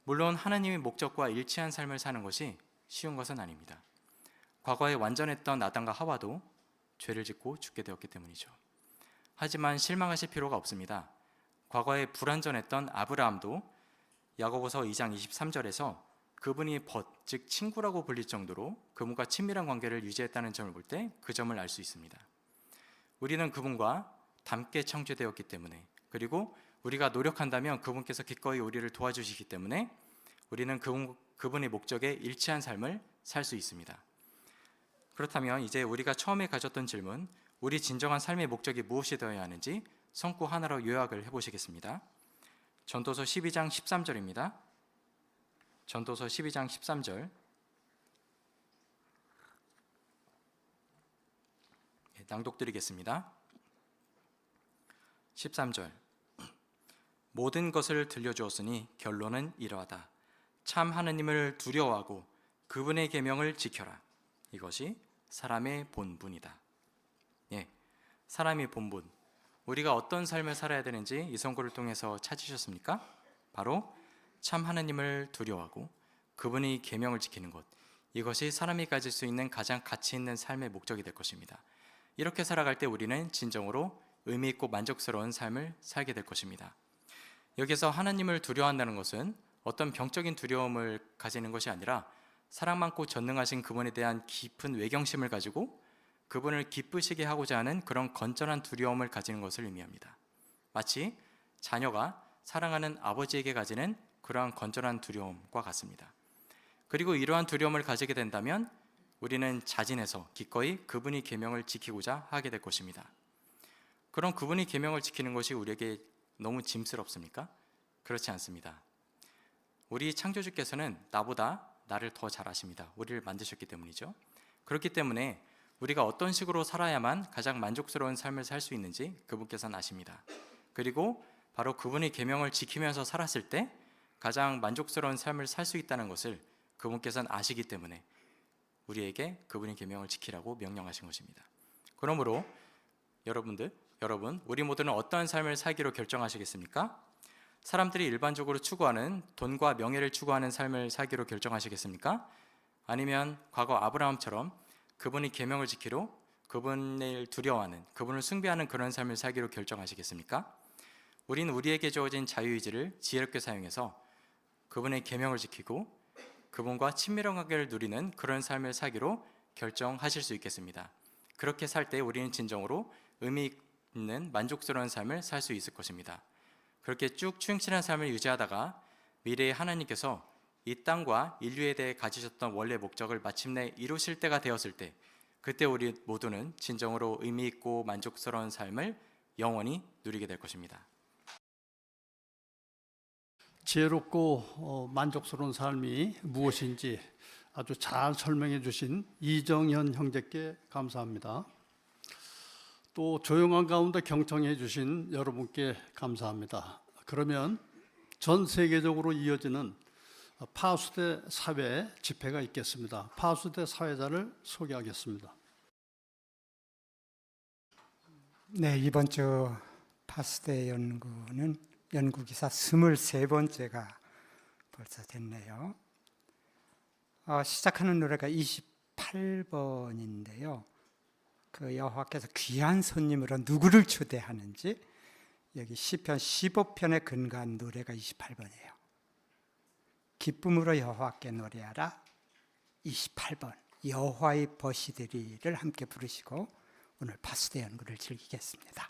물론 하나님의 목적과 일치한 삶을 사는 것이 쉬운 것은 아닙니다. 과거에 완전했던 아담과 하와도 죄를 짓고 죽게 되었기 때문이죠. 하지만 실망하실 필요가 없습니다. 과거에 불완전했던 아브라함도 야고보서 2장 23절에서 그분이 즉 친구라고 불릴 정도로 그분과 친밀한 관계를 유지했다는 점을 볼 때 그 점을 알 수 있습니다. 우리는 그분과 닮게 창조되었기 때문에, 그리고 우리가 노력한다면 그분께서 기꺼이 우리를 도와주시기 때문에 우리는 그분의 목적에 일치한 삶을 살 수 있습니다. 그렇다면 이제 우리가 처음에 가졌던 질문, 우리 진정한 삶의 목적이 무엇이 되어야 하는지 성구 하나로 요약을 해보시겠습니다. 전도서 12장 13절입니다. 전도서 12장 13절, 낭독드리겠습니다. 13절, 모든 것을 들려주었으니 결론은 이러하다. 참 하느님을 두려워하고 그분의 계명을 지켜라. 이것이 사람의 본분이다. 예, 사람의 본분. 우리가 어떤 삶을 살아야 되는지 이 선고를 통해서 찾으셨습니까? 바로 참 하느님을 두려워하고 그분의 계명을 지키는 것. 이것이 사람이 가질 수 있는 가장 가치 있는 삶의 목적이 될 것입니다. 이렇게 살아갈 때 우리는 진정으로 의미 있고 만족스러운 삶을 살게 될 것입니다. 여기서 하나님을 두려워한다는 것은 어떤 병적인 두려움을 가지는 것이 아니라 사랑 많고 전능하신 그분에 대한 깊은 외경심을 가지고 그분을 기쁘시게 하고자 하는 그런 건전한 두려움을 가지는 것을 의미합니다. 마치 자녀가 사랑하는 아버지에게 가지는 그러한 건전한 두려움과 같습니다. 그리고 이러한 두려움을 가지게 된다면 우리는 자진해서 기꺼이 그분의 계명을 지키고자 하게 될 것입니다. 그럼 그분의 계명을 지키는 것이 우리에게 너무 짐스럽습니까? 그렇지 않습니다. 우리 창조주께서는 나보다 나를 더 잘 아십니다. 우리를 만드셨기 때문이죠. 그렇기 때문에 우리가 어떤 식으로 살아야만 가장 만족스러운 삶을 살 수 있는지 그분께서는 아십니다. 그리고 바로 그분의 계명을 지키면서 살았을 때 가장 만족스러운 삶을 살 수 있다는 것을 그분께서는 아시기 때문에 우리에게 그분의 계명을 지키라고 명령하신 것입니다. 그러므로 여러분, 우리 모두는 어떠한 삶을 살기로 결정하시겠습니까? 사람들이 일반적으로 추구하는 돈과 명예를 추구하는 삶을 살기로 결정하시겠습니까? 아니면 과거 아브라함처럼 그분의 계명을 지키러 그분을 두려워하는, 그분을 숭배하는 그런 삶을 살기로 결정하시겠습니까? 우리는 우리에게 주어진 자유의지를 지혜롭게 사용해서 그분의 계명을 지키고 그분과 친밀한 관계를 누리는 그런 삶을 살기로 결정하실 수 있겠습니다. 그렇게 살 때 우리는 진정으로 의미 있는 만족스러운 삶을 살 수 있을 것입니다. 그렇게 쭉 충실한 삶을 유지하다가 미래에 하나님께서 이 땅과 인류에 대해 가지셨던 원래 목적을 마침내 이루실 때가 되었을 때, 그때 우리 모두는 진정으로 의미 있고 만족스러운 삶을 영원히 누리게 될 것입니다. 지혜롭고 만족스러운 삶이 무엇인지 아주 잘 설명해 주신 이정현 형제께 감사합니다. 또 조용한 가운데 경청해 주신 여러분께 감사합니다. 그러면 전 세계적으로 이어지는 파수대 사회 집회가 있겠습니다. 파수대 사회자를 소개하겠습니다. 네, 이번 주 파수대 연구는 연구기사 23번째가 벌써 됐네요. 시작하는 노래가 28번인데요. 그 여호와께서 귀한 손님으로 누구를 초대하는지 여기 시편 15편에 근거한 노래가 28번이에요. 기쁨으로 여호와께 노래하라 28번 여호와의 버시들이를 함께 부르시고 오늘 파수대 연구를 즐기겠습니다.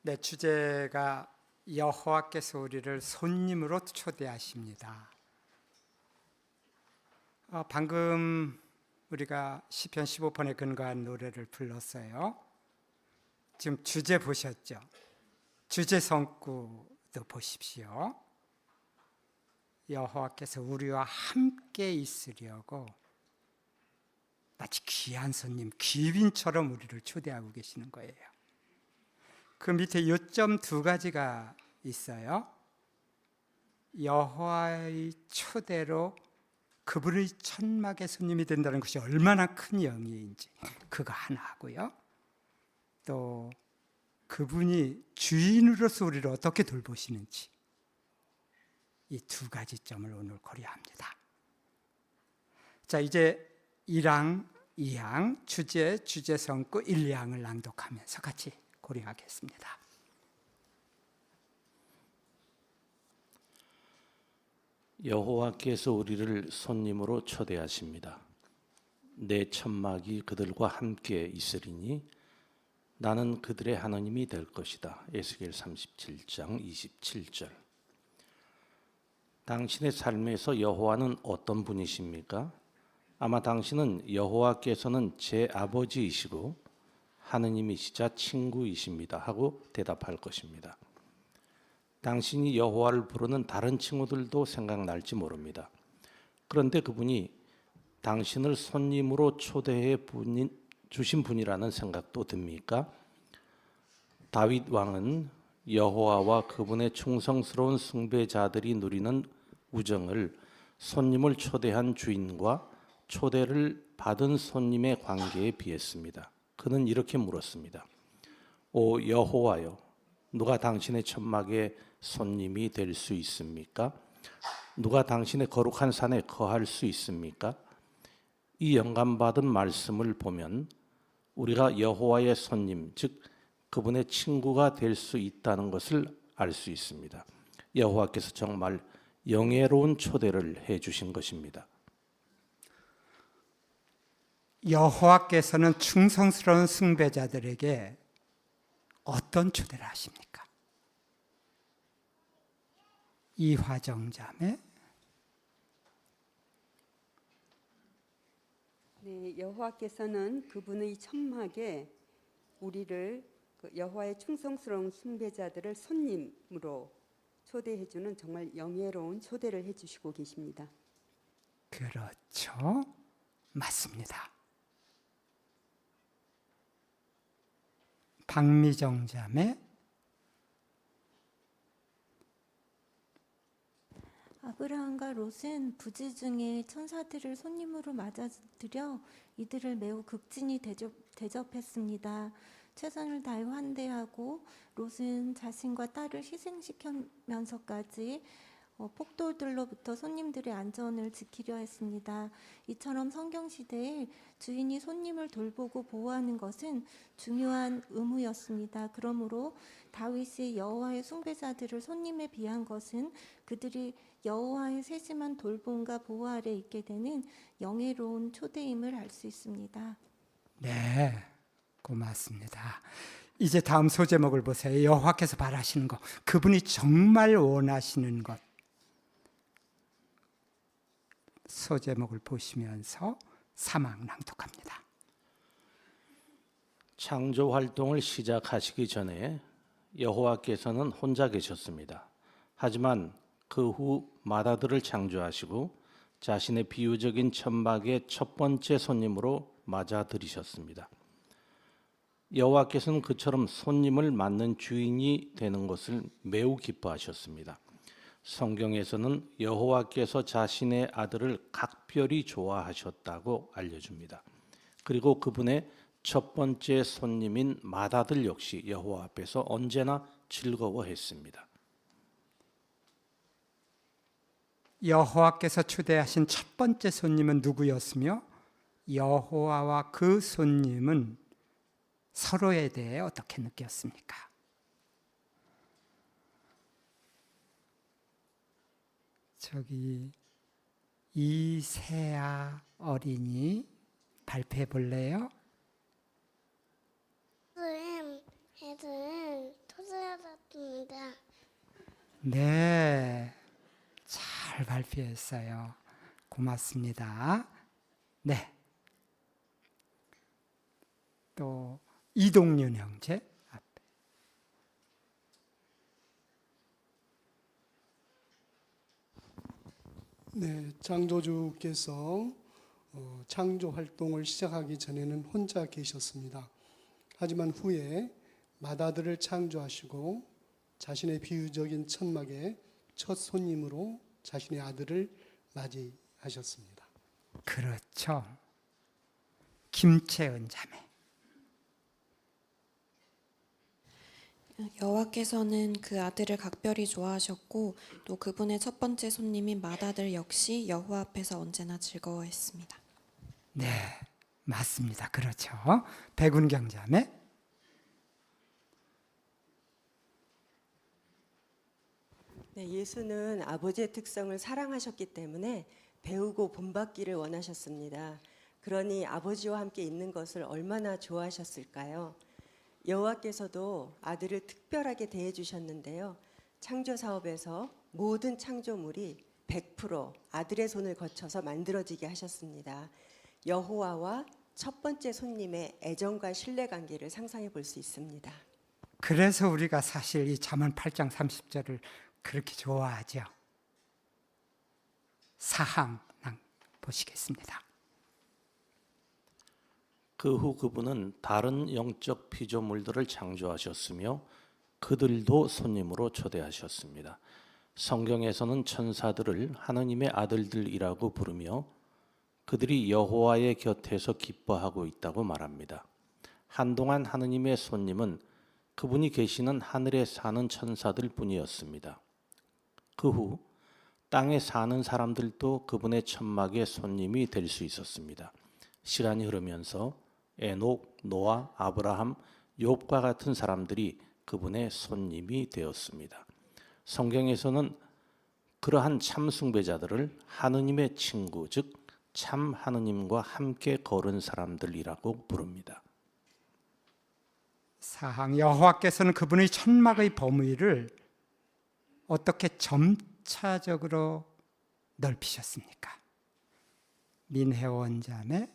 네, 주제가 여호와께서 우리를 손님으로 초대하십니다. 방금 우리가 시편 15편에 근거한 노래를 불렀어요. 지금 주제 보셨죠? 주제 성구도 보십시오. 여호와께서 우리와 함께 있으려고 마치 귀한 손님, 귀빈처럼 우리를 초대하고 계시는 거예요. 그 밑에 요점 두 가지가 있어요. 여호와의 초대로 그분의 천막의 손님이 된다는 것이 얼마나 큰 영예인지 그거 하나 하고요. 또 그분이 주인으로서 우리를 어떻게 돌보시는지 이 두 가지 점을 오늘 고려합니다. 자, 이제 1항, 2항, 주제 성구 1, 2항을 낭독하면서 같이 고려하겠습니다. 여호와께서 우리를 손님으로 초대하십니다. 내 천막이 그들과 함께 있으리니 나는 그들의 하나님이 될 것이다. 에스겔 37장 27절. 당신의 삶에서 여호와는 어떤 분이십니까? 아마 당신은 여호와께서는 제 아버지이시고 하느님이시자 친구이십니다 하고 대답할 것입니다. 당신이 여호와를 부르는 다른 친구들도 생각날지 모릅니다. 그런데 그분이 당신을 손님으로 초대해 주신 분이라는 생각도 듭니까? 다윗 왕은 여호와와 그분의 충성스러운 숭배자들이 누리는 우정을 손님을 초대한 주인과 초대를 받은 손님의 관계에 비했습니다. 그는 이렇게 물었습니다. 오 여호와여, 누가 당신의 천막에 손님이 될 수 있습니까? 누가 당신의 거룩한 산에 거할 수 있습니까? 이 영감받은 말씀을 보면 우리가 여호와의 손님, 즉 그분의 친구가 될 수 있다는 것을 알 수 있습니다. 여호와께서 정말 영예로운 초대를 해 주신 것입니다. 여호와께서는 충성스러운 숭배자들에게 어떤 초대를 하십니까? 이화정자매. 네, 여호와께서는 그분의 천막에 우리를 여호와의 충성스러운 숭배자들을 손님으로 초대해주는 정말 영예로운 초대를 해주시고 계십니다. 그렇죠. 맞습니다. 박미정 자매. 아브라함과 롯은 부지 중에 천사들을 손님으로 맞아들여 이들을 매우 극진히 대접했습니다. 최선을 다해 환대하고 롯은 자신과 딸을 희생시키면서까지 폭돌들로부터 손님들의 안전을 지키려 했습니다. 이처럼 성경시대에 주인이 손님을 돌보고 보호하는 것은 중요한 의무였습니다. 그러므로 다윗이 여호와의 숭배자들을 손님에 비한 것은 그들이 여호와의 세심한 돌봄과 보호 아래 있게 되는 영예로운 초대임을 알 수 있습니다. 네, 고맙습니다. 이제 다음 소제목을 보세요. 여호와께서 바라시는 것, 그분이 정말 원하시는 것. 소제목을 보시면서 3항 낭독합니다. 창조 활동을 시작하시기 전에 여호와께서는 혼자 계셨습니다. 하지만 그 후 마다들을 창조하시고 자신의 비유적인 천막의 첫 번째 손님으로 맞아들이셨습니다. 여호와께서는 그처럼 손님을 맞는 주인이 되는 것을 매우 기뻐하셨습니다. 성경에서는 여호와께서 자신의 아들을 각별히 좋아하셨다고 알려줍니다. 그리고 그분의 첫 번째 손님인 맏아들 역시 여호와 앞에서 언제나 즐거워했습니다. 여호와께서 초대하신 첫 번째 손님은 누구였으며 여호와와 그 손님은 서로에 대해 어떻게 느꼈습니까? 저기 이세아 어린이 발표해 볼래요? 애들은 초대 네, 잘 발표했어요. 고맙습니다. 네, 또 이동윤 형제. 네, 창조주께서 창조 활동을 시작하기 전에는 혼자 계셨습니다. 하지만 후에 마다들을 창조하시고 자신의 비유적인 천막에 첫 손님으로 자신의 아들을 맞이하셨습니다. 그렇죠. 김채은 자매. 여호와께서는 그 아들을 각별히 좋아하셨고 또 그분의 첫 번째 손님인 맏아들 역시 여호와 앞에서 언제나 즐거워했습니다. 네, 맞습니다. 그렇죠. 백운경 자매. 네, 예수는 아버지의 특성을 사랑하셨기 때문에 배우고 본받기를 원하셨습니다. 그러니 아버지와 함께 있는 것을 얼마나 좋아하셨을까요? 여호와께서도 아들을 특별하게 대해 주셨는데요. 창조 사업에서 모든 창조물이 100% 아들의 손을 거쳐서 만들어지게 하셨습니다. 여호와와 첫 번째 손님의 애정과 신뢰 관계를 상상해 볼 수 있습니다. 그래서 우리가 사실 이 잠언 8장 30절을 그렇게 좋아하죠. 사항 보시겠습니다. 그 후 그분은 다른 영적 피조물들을 창조하셨으며 그들도 손님으로 초대하셨습니다. 성경에서는 천사들을 하느님의 아들들이라고 부르며 그들이 여호와의 곁에서 기뻐하고 있다고 말합니다. 한동안 하느님의 손님은 그분이 계시는 하늘에 사는 천사들 뿐이었습니다. 그 후 땅에 사는 사람들도 그분의 천막의 손님이 될 수 있었습니다. 시간이 흐르면서 에녹, 노아, 아브라함, 욥과 같은 사람들이 그분의 손님이 되었습니다. 성경에서는 그러한 참 숭배자들을 하느님의 친구, 즉 참 하느님과 함께 걸은 사람들이라고 부릅니다. 사항 여호와께서는 그분의 천막의 범위를 어떻게 점차적으로 넓히셨습니까? 민혜원 자매.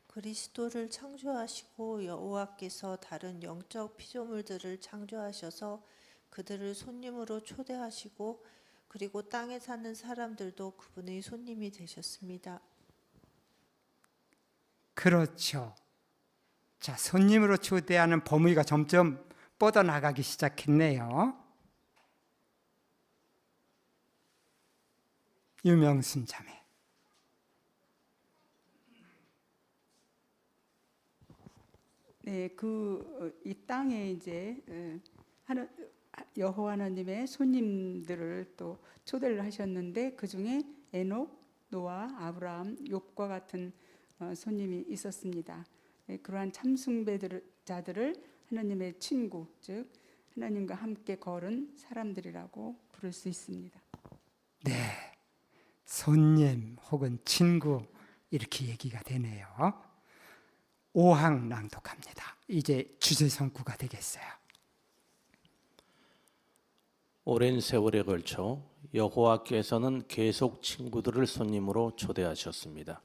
그리스도를 창조하시고 여호와께서 다른 영적 피조물들을 창조하셔서 그들을 손님으로 초대하시고 그리고 땅에 사는 사람들도 그분의 손님이 되셨습니다. 그렇죠. 자, 손님으로 초대하는 범위가 점점 뻗어나가기 시작했네요. 유명순 자매. 네, 이 땅에 이제 여호와 하나님의 손님들을 또 초대를 하셨는데 그 중에 에녹, 노아, 아브라함, 욥과 같은 손님이 있었습니다. 네, 그러한 참 숭배자들을 하나님의 친구, 즉 하나님과 함께 걸은 사람들이라고 부를 수 있습니다. 네, 손님 혹은 친구 이렇게 얘기가 되네요. 5항 낭독합니다. 이제 주제성구가 되겠어요. 오랜 세월에 걸쳐 여호와께서는 계속 친구들을 손님으로 초대하셨습니다.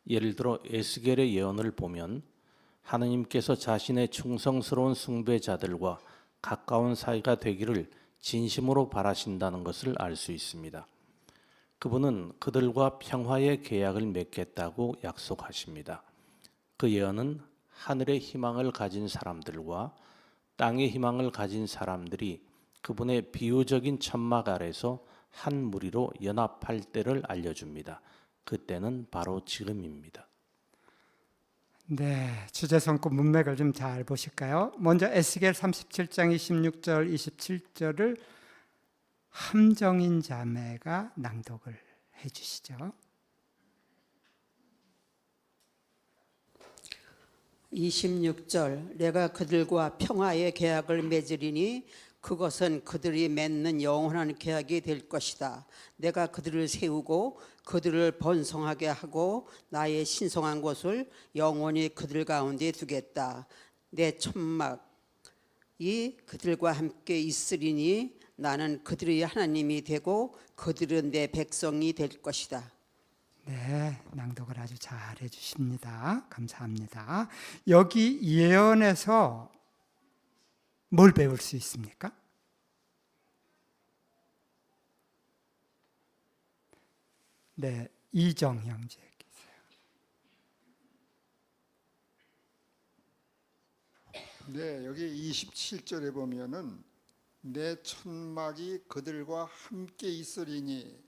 예를 들어 에스겔의 예언을 보면 하느님께서 자신의 충성스러운 숭배자들과 가까운 사이가 되기를 진심으로 바라신다는 것을 알 수 있습니다. 그분은 그들과 평화의 계약을 맺겠다고 약속하십니다. 그 예언은 하늘의 희망을 가진 사람들과 땅의 희망을 가진 사람들이 그분의 비유적인 천막 아래서 한 무리로 연합할 때를 알려줍니다. 그때는 바로 지금입니다. 네, 주제성구 문맥을 좀 잘 보실까요? 먼저 에스겔 37장 26절, 27절을 함정인 자매가 낭독을 해주시죠. 26절 내가 그들과 평화의 계약을 맺으리니 그것은 그들이 맺는 영원한 계약이 될 것이다. 내가 그들을 세우고 그들을 번성하게 하고 나의 신성한 곳을 영원히 그들 가운데 두겠다. 내 천막 그들과 함께 있으리니 나는 그들의 하나님이 되고 그들은 내 백성이 될 것이다. 네, 낭독을 아주 잘 해주십니다. 감사합니다. 여기 예언에서 뭘 배울 수 있습니까? 네, 이정 형제. 네, 여기 27절에 보면은 내 천막이 그들과 함께 있으리니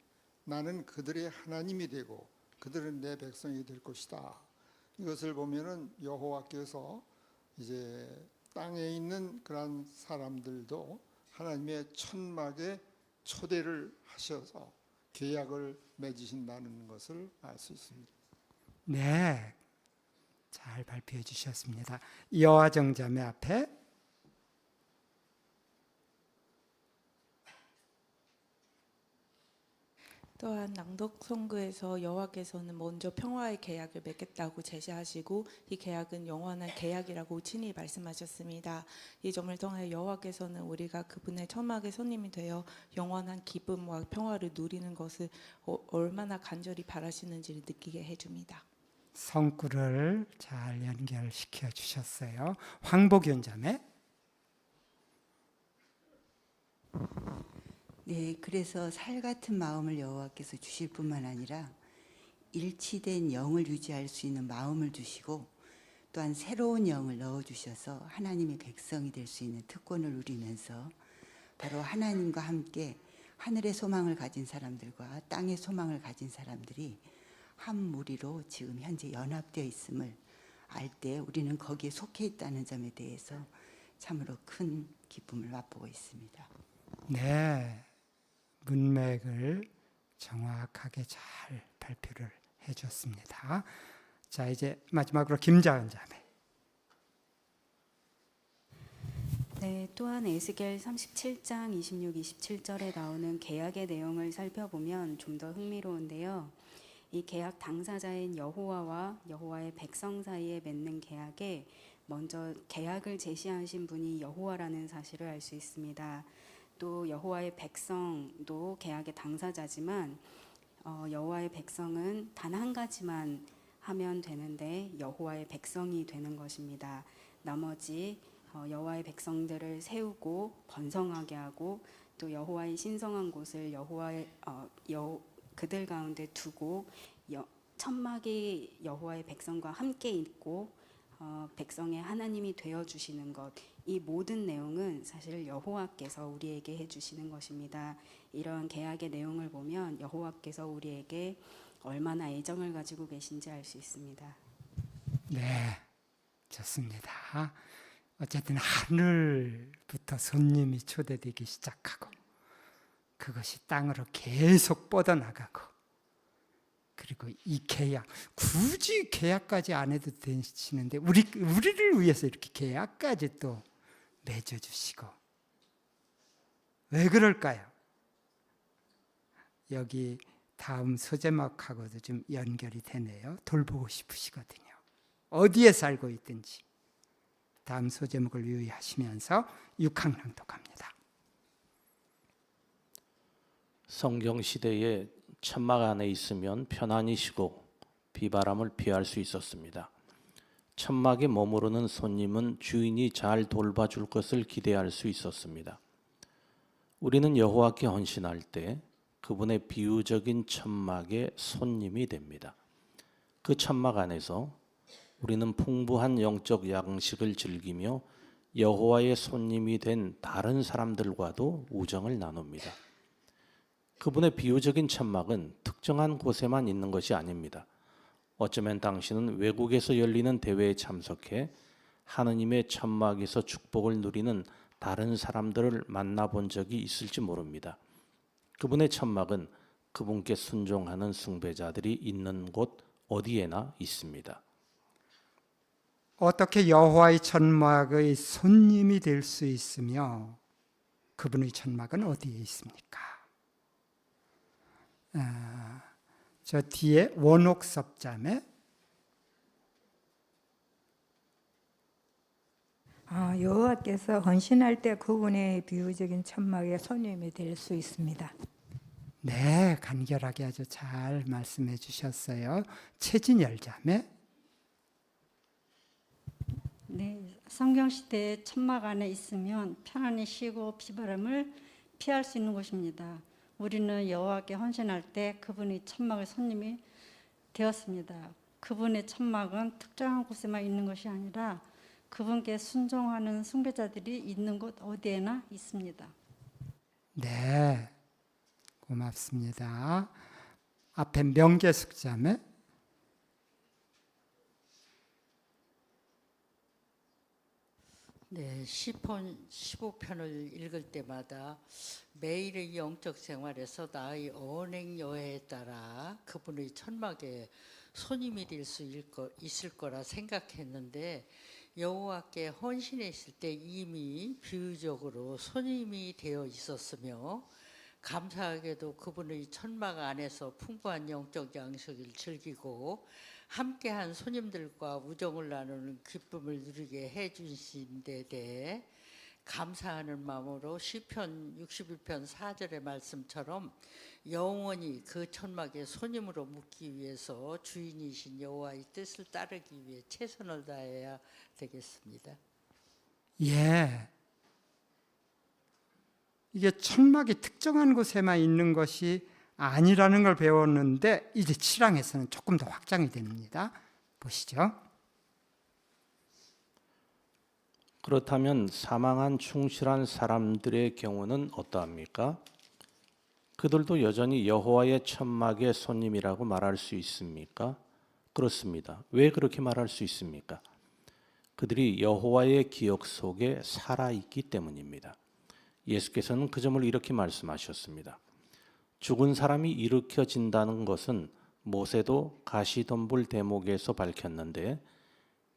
나는 그들의 하나님이 되고 그들은 내 백성이 될 것이다. 이것을 보면은 여호와께서 이제 땅에 있는 그런 사람들도 하나님의 천막에 초대를 하셔서 계약을 맺으신다는 것을 알 수 있습니다. 네, 잘 발표해 주셨습니다. 여화정 자매 앞에 또한 낭독 선구에서 여호와께서는 먼저 평화의 계약을 맺겠다고 제시하시고 이 계약은 영원한 계약이라고 친히 말씀하셨습니다. 이 점을 통해 여호와께서는 우리가 그분의 천막의 손님이 되어 영원한 기쁨과 평화를 누리는 것을 얼마나 간절히 바라시는지를 느끼게 해줍니다. 성구를 잘 연결시켜 주셨어요. 황복윤 자매. 네, 그래서 살 같은 마음을 여호와께서 주실 뿐만 아니라 일치된 영을 유지할 수 있는 마음을 주시고 또한 새로운 영을 넣어주셔서 하나님의 백성이 될 수 있는 특권을 누리면서 바로 하나님과 함께 하늘의 소망을 가진 사람들과 땅의 소망을 가진 사람들이 한 무리로 지금 현재 연합되어 있음을 알 때 우리는 거기에 속해 있다는 점에 대해서 참으로 큰 기쁨을 맛보고 있습니다. 네, 문맥을 정확하게 잘 발표를 해줬습니다. 자, 이제 마지막으로 김자은 자매. 네, 또한 에스겔 37장 26, 27절에 나오는 계약의 내용을 살펴보면 좀 더 흥미로운데요. 이 계약 당사자인 여호와와 여호와의 백성 사이에 맺는 계약에 먼저 계약을 제시하신 분이 여호와라는 사실을 알 수 있습니다. 또 여호와의 백성도 계약의 당사자지만 여호와의 백성은 단 한 가지만 하면 되는데 여호와의 백성이 되는 것입니다. 나머지 여호와의 백성들을 세우고 번성하게 하고 또 여호와의 신성한 곳을 그들 가운데 두고 천막이 여호와의 백성과 함께 있고 백성의 하나님이 되어주시는 것, 이 모든 내용은 사실 여호와께서 우리에게 해주시는 것입니다. 이러한 계약의 내용을 보면 여호와께서 우리에게 얼마나 애정을 가지고 계신지 알 수 있습니다. 네, 좋습니다. 어쨌든 하늘부터 손님이 초대되기 시작하고 그것이 땅으로 계속 뻗어나가고 그리고 이 계약, 굳이 계약까지 안 해도 되시는데 우리를 위해서 이렇게 계약까지 또 맺어주시고 왜 그럴까요? 여기 다음 소제목하고도 좀 연결이 되네요. 돌보고 싶으시거든요. 어디에 살고 있든지 다음 소제목을 유의하시면서 6항 낭독합니다. 성경 시대에 천막 안에 있으면 편안히 쉬고 비바람을 피할 수 있었습니다. 천막에 머무르는 손님은 주인이 잘 돌봐줄 것을 기대할 수 있었습니다. 우리는 여호와께 헌신할 때 그분의 비유적인 천막의 손님이 됩니다. 그 천막 안에서 우리는 풍부한 영적 양식을 즐기며 여호와의 손님이 된 다른 사람들과도 우정을 나눕니다. 그분의 비유적인 천막은 특정한 곳에만 있는 것이 아닙니다. 어쩌면 당신은 외국에서 열리는 대회에 참석해 하느님의 천막에서 축복을 누리는 다른 사람들을 만나본 적이 있을지 모릅니다. 그분의 천막은 그분께 순종하는 숭배자들이 있는 곳 어디에나 있습니다. 어떻게 여호와의 천막의 손님이 될 수 있으며 그분의 천막은 어디에 있습니까? 저 뒤에 원옥섭 자매. 여호와께서 헌신할 때 그분의 비유적인 천막의 손님이 될 수 있습니다. 네, 간결하게 아주 잘 말씀해 주셨어요. 최진열 자매. 네, 성경 시대에 천막 안에 있으면 편안히 쉬고 비바람을 피할 수 있는 곳입니다. 우리는 여호와께 헌신할 때 그분이 천막의 손님이 되었습니다. 그분의 천막은 특정한 곳에만 있는 것이 아니라 그분께 순종하는 숭배자들이 있는 곳 어디에나 있습니다. 네, 고맙습니다. 앞에 명계숙 자매. 네, 시편 15편을 읽을 때마다 매일의 영적 생활에서 나의 언행 여해에 따라 그분의 천막에 손님이 될 수 있을 거라 생각했는데 여호와께 헌신했을 때 이미 비유적으로 손님이 되어 있었으며 감사하게도 그분의 천막 안에서 풍부한 영적 양식을 즐기고 함께한 손님들과 우정을 나누는 기쁨을 누리게 해주신 데 대해 감사하는 마음으로 시편 61편 4절의 말씀처럼 영원히 그 천막에 손님으로 묵기 위해서 주인이신 여호와의 뜻을 따르기 위해 최선을 다해야 되겠습니다. 예. 이게 천막이 특정한 곳에만 있는 것이 아니라는 걸 배웠는데 이제 7항에서는 조금 더 확장이 됩니다. 보시죠. 그렇다면 사망한 충실한 사람들의 경우는 어떠합니까? 그들도 여전히 여호와의 천막의 손님이라고 말할 수 있습니까? 그렇습니다. 왜 그렇게 말할 수 있습니까? 그들이 여호와의 기억 속에 살아있기 때문입니다. 예수께서는 그 점을 이렇게 말씀하셨습니다. 죽은 사람이 일으켜진다는 것은 모세도 가시덤불 대목에서 밝혔는데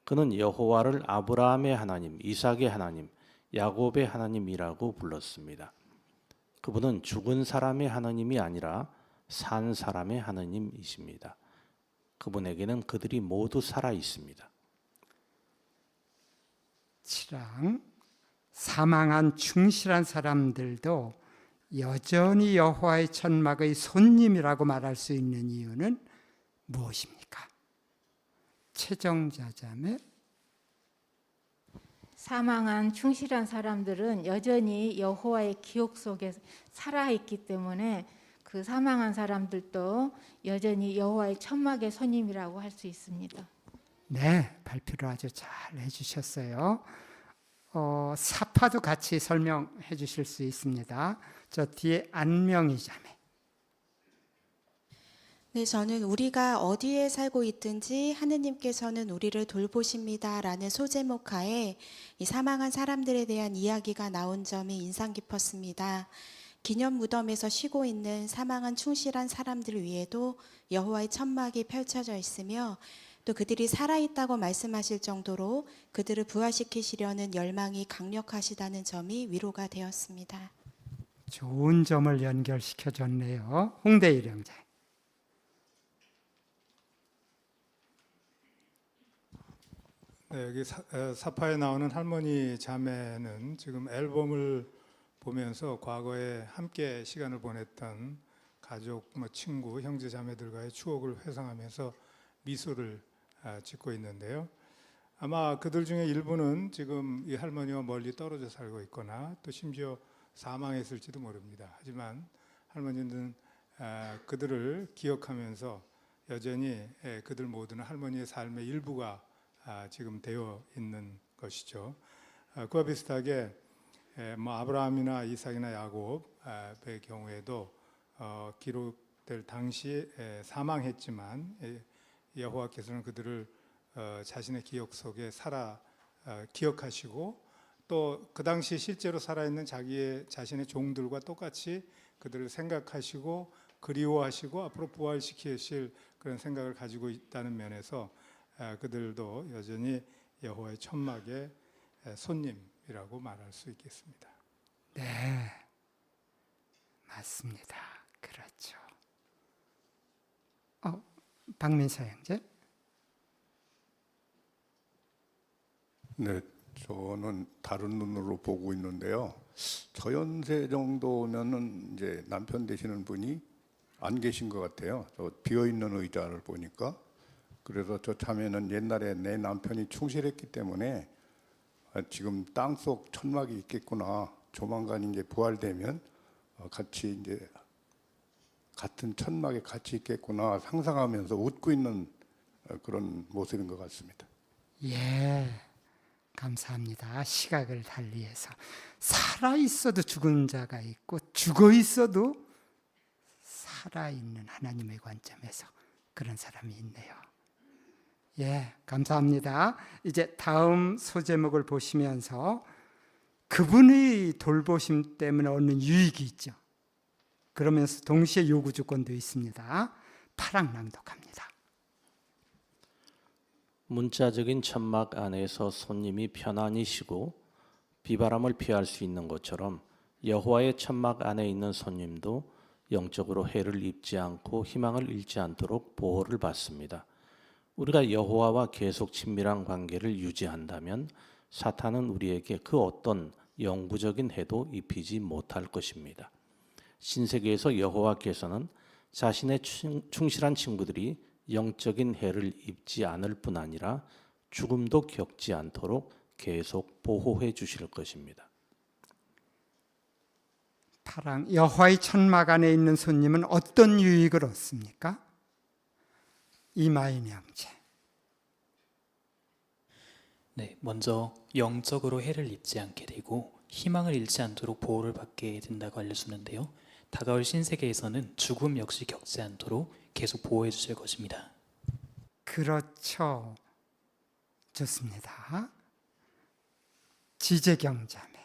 그는 여호와를 아브라함의 하나님, 이삭의 하나님, 야곱의 하나님이라고 불렀습니다. 그분은 죽은 사람의 하나님이 아니라 산 사람의 하나님이십니다. 그분에게는 그들이 모두 살아 있습니다. 7항 사망한 충실한 사람들도 여전히 여호와의 천막의 손님이라고 말할 수 있는 이유는 무엇입니까? 최정자 자매. 사망한 충실한 사람들은 여전히 여호와의 기억 속에 살아있기 때문에 그 사망한 사람들도 여전히 여호와의 천막의 손님이라고 할 수 있습니다. 네, 발표를 아주 잘 해주셨어요. 사파도 같이 설명해 주실 수 있습니다. 저 뒤에 안명희 자매. 네, 저는 우리가 어디에 살고 있든지 하느님께서는 우리를 돌보십니다라는 소제목 하에 이 사망한 사람들에 대한 이야기가 나온 점이 인상 깊었습니다. 기념 무덤에서 쉬고 있는 사망한 충실한 사람들 위에도 여호와의 천막이 펼쳐져 있으며 또 그들이 살아있다고 말씀하실 정도로 그들을 부활시키시려는 열망이 강력하시다는 점이 위로가 되었습니다. 좋은 점을 연결시켜 줬네요. 홍대 일영자. 네, 여기 사파에 나오는 할머니 자매는 지금 앨범을 보면서 과거에 함께 시간을 보냈던 가족, 친구, 형제 자매들과의 추억을 회상하면서 미소를 짓고 있는데요. 아마 그들 중에 일부는 지금 이 할머니와 멀리 떨어져 살고 있거나 또 심지어 사망했을지도 모릅니다. 하지만 할머니는 그들을 기억하면서 여전히 그들 모두는 할머니의 삶의 일부가 지금 되어 있는 것이죠. 그와 비슷하게 아브라함이나 이삭이나 야곱의 경우에도 기록될 당시 사망했지만 여호와께서는 그들을 자신의 기억 속에 기억하시고 또 그 당시 실제로 살아있는 자신의 종들과 똑같이 그들을 생각하시고 그리워하시고 앞으로 부활시키실 그런 생각을 가지고 있다는 면에서 그들도 여전히 여호와의 천막의 손님이라고 말할 수 있겠습니다. 네, 맞습니다. 그렇죠. 박민서 형제. 네, 저는 다른 눈으로 보고 있는데요. 저 연세 정도면은 이제 남편 되시는 분이 안 계신 것 같아요. 저 비어 있는 의자를 보니까. 그래서 저 참에는 옛날에 내 남편이 충실했기 때문에 지금 땅속 천막이 있겠구나. 조만간 이제 부활되면 같이 이제 같은 천막에 같이 있겠구나 상상하면서 웃고 있는 그런 모습인 것 같습니다. 예, 감사합니다. 시각을 달리해서 살아 있어도 죽은 자가 있고 죽어 있어도 살아 있는 하나님의 관점에서 그런 사람이 있네요. 예, 감사합니다. 이제 다음 소제목을 보시면서 그분의 돌보심 때문에 얻는 유익이 있죠. 그러면서 동시에 요구 조건도 있습니다. 파랑 낭독합니다. 문자적인 천막 안에서 손님이 편안히 쉬고 비바람을 피할 수 있는 것처럼 여호와의 천막 안에 있는 손님도 영적으로 해를 입지 않고 희망을 잃지 않도록 보호를 받습니다. 우리가 여호와와 계속 친밀한 관계를 유지한다면 사탄은 우리에게 그 어떤 영구적인 해도 입히지 못할 것입니다. 신세계에서 여호와께서는 자신의 충실한 친구들이 영적인 해를 입지 않을 뿐 아니라 죽음도 겪지 않도록 계속 보호해 주실 것입니다. 파랑 여호와의 천막 안에 있는 손님은 어떤 유익을 얻습니까? 이마인 형제. 네, 먼저 영적으로 해를 입지 않게 되고 희망을 잃지 않도록 보호를 받게 된다고 알려주는데요. 다가올 신세계에서는 죽음 역시 겪지 않도록 계속 보호해 주실 것입니다. 그렇죠. 좋습니다. 지재경 자매.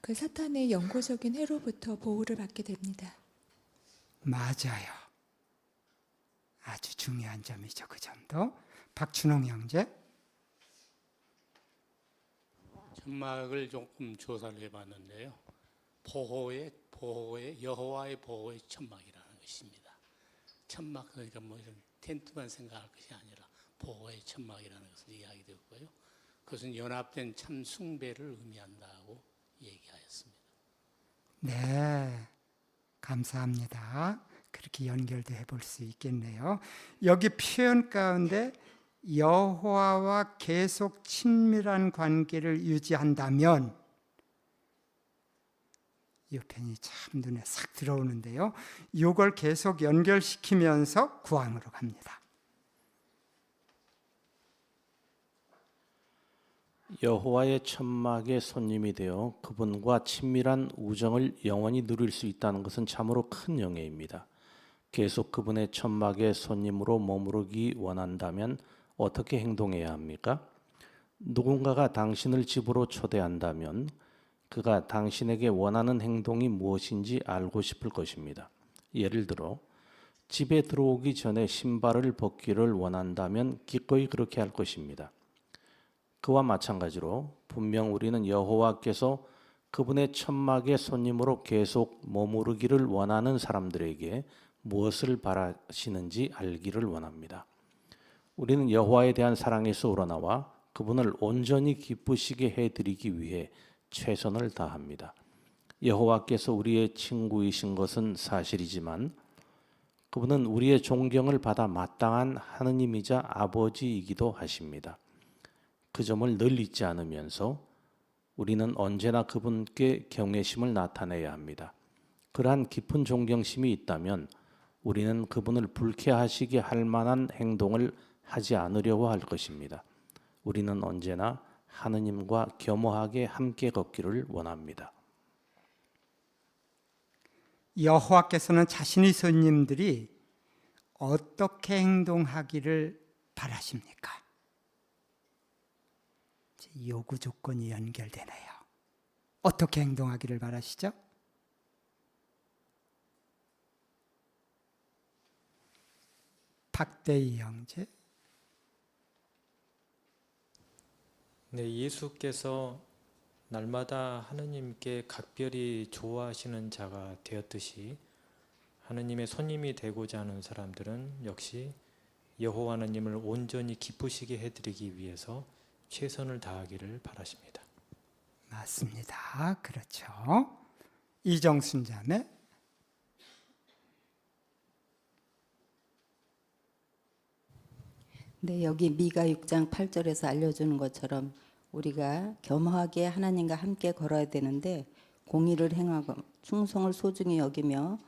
그 사탄의 영구적인 해로부터 보호를 받게 됩니다. 맞아요. 아주 중요한 점이죠. 그 점도. 박춘홍 형제. 천막을 조금 조사를 해봤는데요. 보호의 여호와의 보호의 천막이라는 것입니다. 천막 그러니까 뭐 이런 텐트만 생각할 것이 아니라 보호의 천막이라는 것을 이야기되었고요. 그것은 연합된 참 숭배를 의미한다고 얘기하였습니다. 네, 감사합니다. 그렇게 연결도 해볼 수 있겠네요. 여기 표현 가운데 여호와와 계속 친밀한 관계를 유지한다면 이 편이 참 눈에 싹 들어오는데요. 이걸 계속 연결시키면서 구항으로 갑니다. 여호와의 천막의 손님이 되어 그분과 친밀한 우정을 영원히 누릴 수 있다는 것은 참으로 큰 영예입니다. 계속 그분의 천막의 손님으로 머무르기 원한다면 어떻게 행동해야 합니까? 누군가가 당신을 집으로 초대한다면 그가 당신에게 원하는 행동이 무엇인지 알고 싶을 것입니다. 예를 들어 집에 들어오기 전에 신발을 벗기를 원한다면 기꺼이 그렇게 할 것입니다. 그와 마찬가지로 분명 우리는 여호와께서 그분의 천막의 손님으로 계속 머무르기를 원하는 사람들에게 무엇을 바라시는지 알기를 원합니다. 우리는 여호와에 대한 사랑에서 우러나와 그분을 온전히 기쁘시게 해드리기 위해 최선을 다합니다. 여호와께서 우리의 친구이신 것은 사실이지만 그분은 우리의 존경을 받아 마땅한 하느님이자 아버지이기도 하십니다. 그 점을 늘 잊지 않으면서 우리는 언제나 그분께 경외심을 나타내야 합니다. 그러한 깊은 존경심이 있다면 우리는 그분을 불쾌하시게 할 만한 행동을 하지 않으려고 할 것입니다. 우리는 언제나 하느님과 겸허하게 함께 걷기를 원합니다. 여호와께서는 자신의 손님들이 어떻게 행동하기를 바라십니까? 요구 조건이 연결되네요. 어떻게 행동하기를 바라시죠? 박대희 형제. 네, 예수께서 날마다 하느님께 각별히 좋아하시는 자가 되었듯이 하느님의 손님이 되고자 하는 사람들은 역시 여호와 하나님을 온전히 기쁘시게 해드리기 위해서 최선을 다하기를 바라십니다. 맞습니다. 그렇죠. 이정순 자매. 네, 여기 미가 6장 8절에서 알려주는 것처럼 우리가 겸허하게 하나님과 함께 걸어야 되는데 공의를 행하고 충성을 소중히 여기며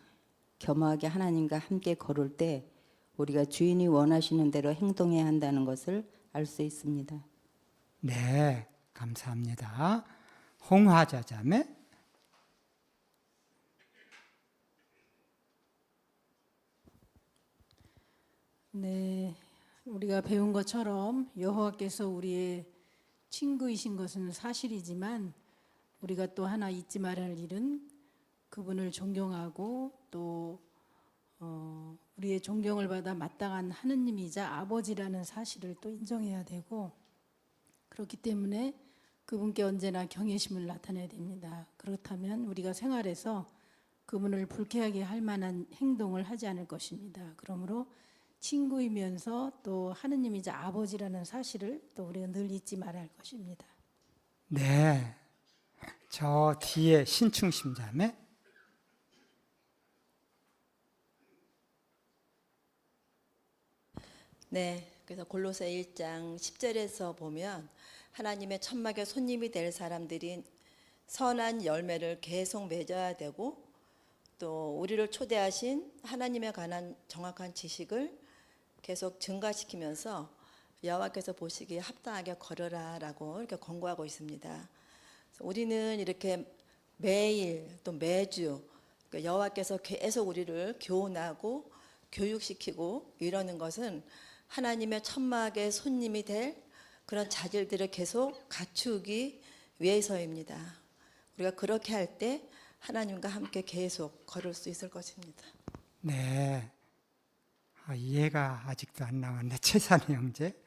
겸허하게 하나님과 함께 걸을 때 우리가 주인이 원하시는 대로 행동해야 한다는 것을 알 수 있습니다. 네, 감사합니다. 홍화자 자매. 네, 우리가 배운 것처럼 여호와께서 우리의 친구이신 것은 사실이지만 우리가 또 하나 잊지 말아야 할 일은 그분을 존경하고 또 우리의 존경을 받아 마땅한 하느님이자 아버지라는 사실을 또 인정해야 되고, 그렇기 때문에 그분께 언제나 경외심을 나타내야 됩니다. 그렇다면 우리가 생활에서 그분을 불쾌하게 할 만한 행동을 하지 않을 것입니다. 그러므로 친구이면서 또 하느님이자 아버지라는 사실을 또 우리가 늘 잊지 말아야 할 것입니다. 네, 저 뒤에 신충심 자매. 네, 그래서 골로새 1장 10절에서 보면 하나님의 천막의 손님이 될 사람들이 선한 열매를 계속 맺어야 되고 또 우리를 초대하신 하나님에 관한 정확한 지식을 계속 증가시키면서 여호와께서 보시기에 합당하게 걸으라라고 이렇게 권고하고 있습니다. 우리는 이렇게 매일 또 매주 여호와께서 계속 우리를 교훈하고 교육시키고 이러는 것은 하나님의 천막의 손님이 될 그런 자질들을 계속 갖추기 위해서입니다. 우리가 그렇게 할 때 하나님과 함께 계속 걸을 수 있을 것입니다. 네, 이해가 아직도 안 나왔네. 최산희 형제.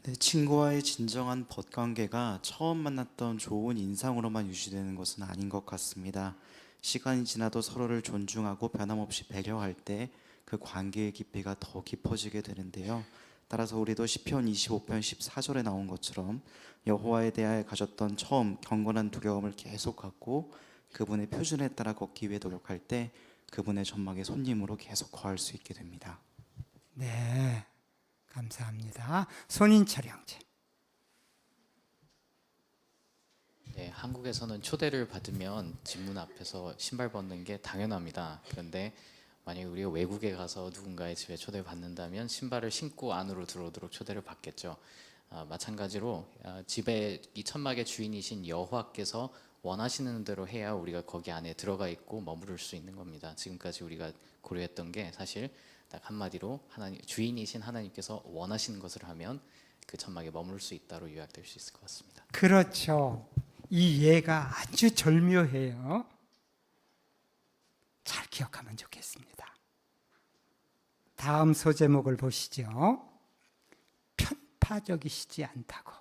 네, 친구와의 진정한 벗관계가 처음 만났던 좋은 인상으로만 유지되는 것은 아닌 것 같습니다. 시간이 지나도 서로를 존중하고 변함없이 배려할 때 그 관계의 깊이가 더 깊어지게 되는데요. 따라서 우리도 시편 25편 14절에 나온 것처럼 여호와에 대하여 가졌던 처음 경건한 두려움을 계속 갖고 그분의 표준에 따라 걷기 위해 노력할 때 그분의 전막의 손님으로 계속 거할 수 있게 됩니다. 네, 감사합니다. 손인철 형제. 네, 한국에서는 초대를 받으면 집문 앞에서 신발 벗는 게 당연합니다. 그런데 만약에 우리가 외국에 가서 누군가의 집에 초대를 받는다면 신발을 신고 안으로 들어오도록 초대를 받겠죠. 마찬가지로 집에 이 천막의 주인이신 여호와께서 원하시는 대로 해야 우리가 거기 안에 들어가 있고 머무를 수 있는 겁니다. 지금까지 우리가 고려했던 게 사실 딱 한마디로 주인이신 하나님께서 원하시는 것을 하면 그 천막에 머물 수 있다로 요약될 수 있을 것 같습니다. 그렇죠. 이 예가 아주 절묘해요. 잘 기억하면 좋겠습니다. 다음 소제목을 보시죠. 편파적이시지 않다고.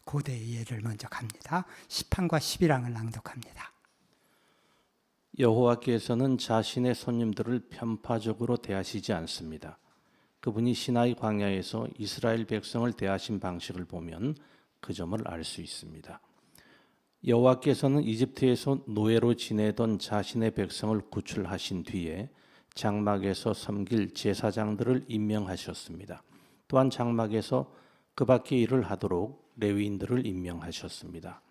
고대의 예를 먼저 갑니다. 10항과 11항을 낭독합니다. 여호와께서는 자신의 손님들을 편파적으로 대하시지 않습니다. 그분이 시나이 광야에서 이스라엘 백성을 대하신 방식을 보면 그 점을 알 수 있습니다. 여호와께서는 이집트에서 노예로 지내던 자신의 백성을 구출하신 뒤에 장막에서 섬길 제사장들을 임명하셨습니다. 또한 장막에서 그 밖의 일을 하도록 레위인들을 임명하셨습니다.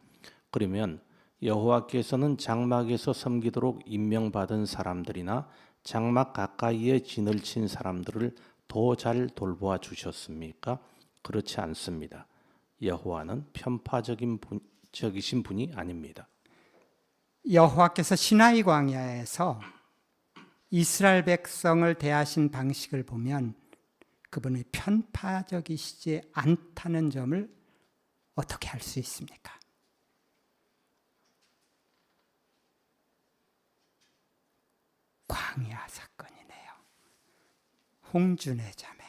그러면 여호와께서는 장막에서 섬기도록 임명받은 사람들이나 장막 가까이에 진을 친 사람들을 더 잘 돌보아 주셨습니까? 그렇지 않습니다. 여호와는 편파적이신 분이 아닙니다. 여호와께서 시나이 광야에서 이스라엘 백성을 대하신 방식을 보면 그분이 편파적이시지 않다는 점을 어떻게 알 수 있습니까? 광야 사건이네요. 홍준의 자매.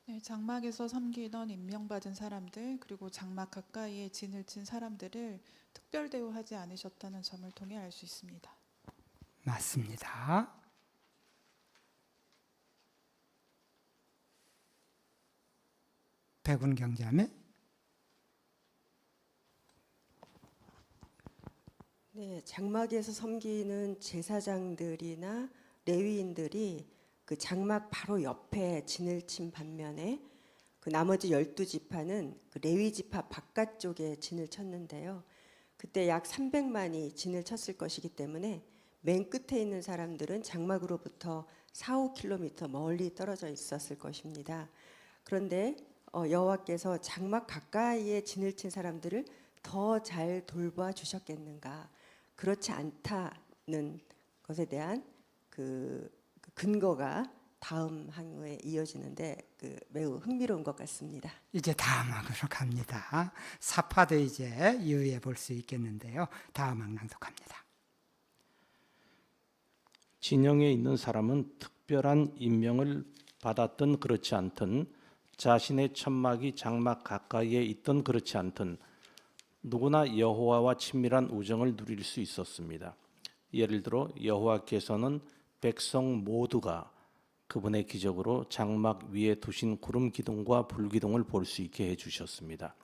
네, 장막에서 섬기던 임명받은 사람들 그리고 장막 가까이에 진을 친 사람들을 특별 대우하지 않으셨다는 점을 통해 알 수 있습니다. 맞습니다. 백운 경자매. 네, 장막에서 섬기는 제사장들이나 레위인들이 그 장막 바로 옆에 진을 친 반면에 그 나머지 12지파는 그 레위 지파 바깥쪽에 진을 쳤는데요. 그때 약 300만이 진을 쳤을 것이기 때문에 맨 끝에 있는 사람들은 장막으로부터 4-5km 멀리 떨어져 있었을 것입니다. 그런데 여호와께서 장막 가까이에 진을 친 사람들을 더 잘 돌봐 주셨겠는가? 그렇지 않다는 것에 대한 그 근거가 다음 항에 이어지는데 매우 흥미로운 것 같습니다. 이제 다음 항으로 갑니다. 사파도 이제 유의해 볼 수 있겠는데요. 다음 항 낭독합니다. 진영에 있는 사람은 특별한 임명을 받았든 그렇지 않든 자신의 천막이 장막 가까이에 있든 그렇지 않든 누구나 여호와와 친밀한 우정을 누릴 수 있었습니다. 예를 들어 여호와께서는 백성 모두가 그분의 기적으로 장막 위에 두신 구름 기둥과 불 기둥을 볼 수 있게 해주셨습니다.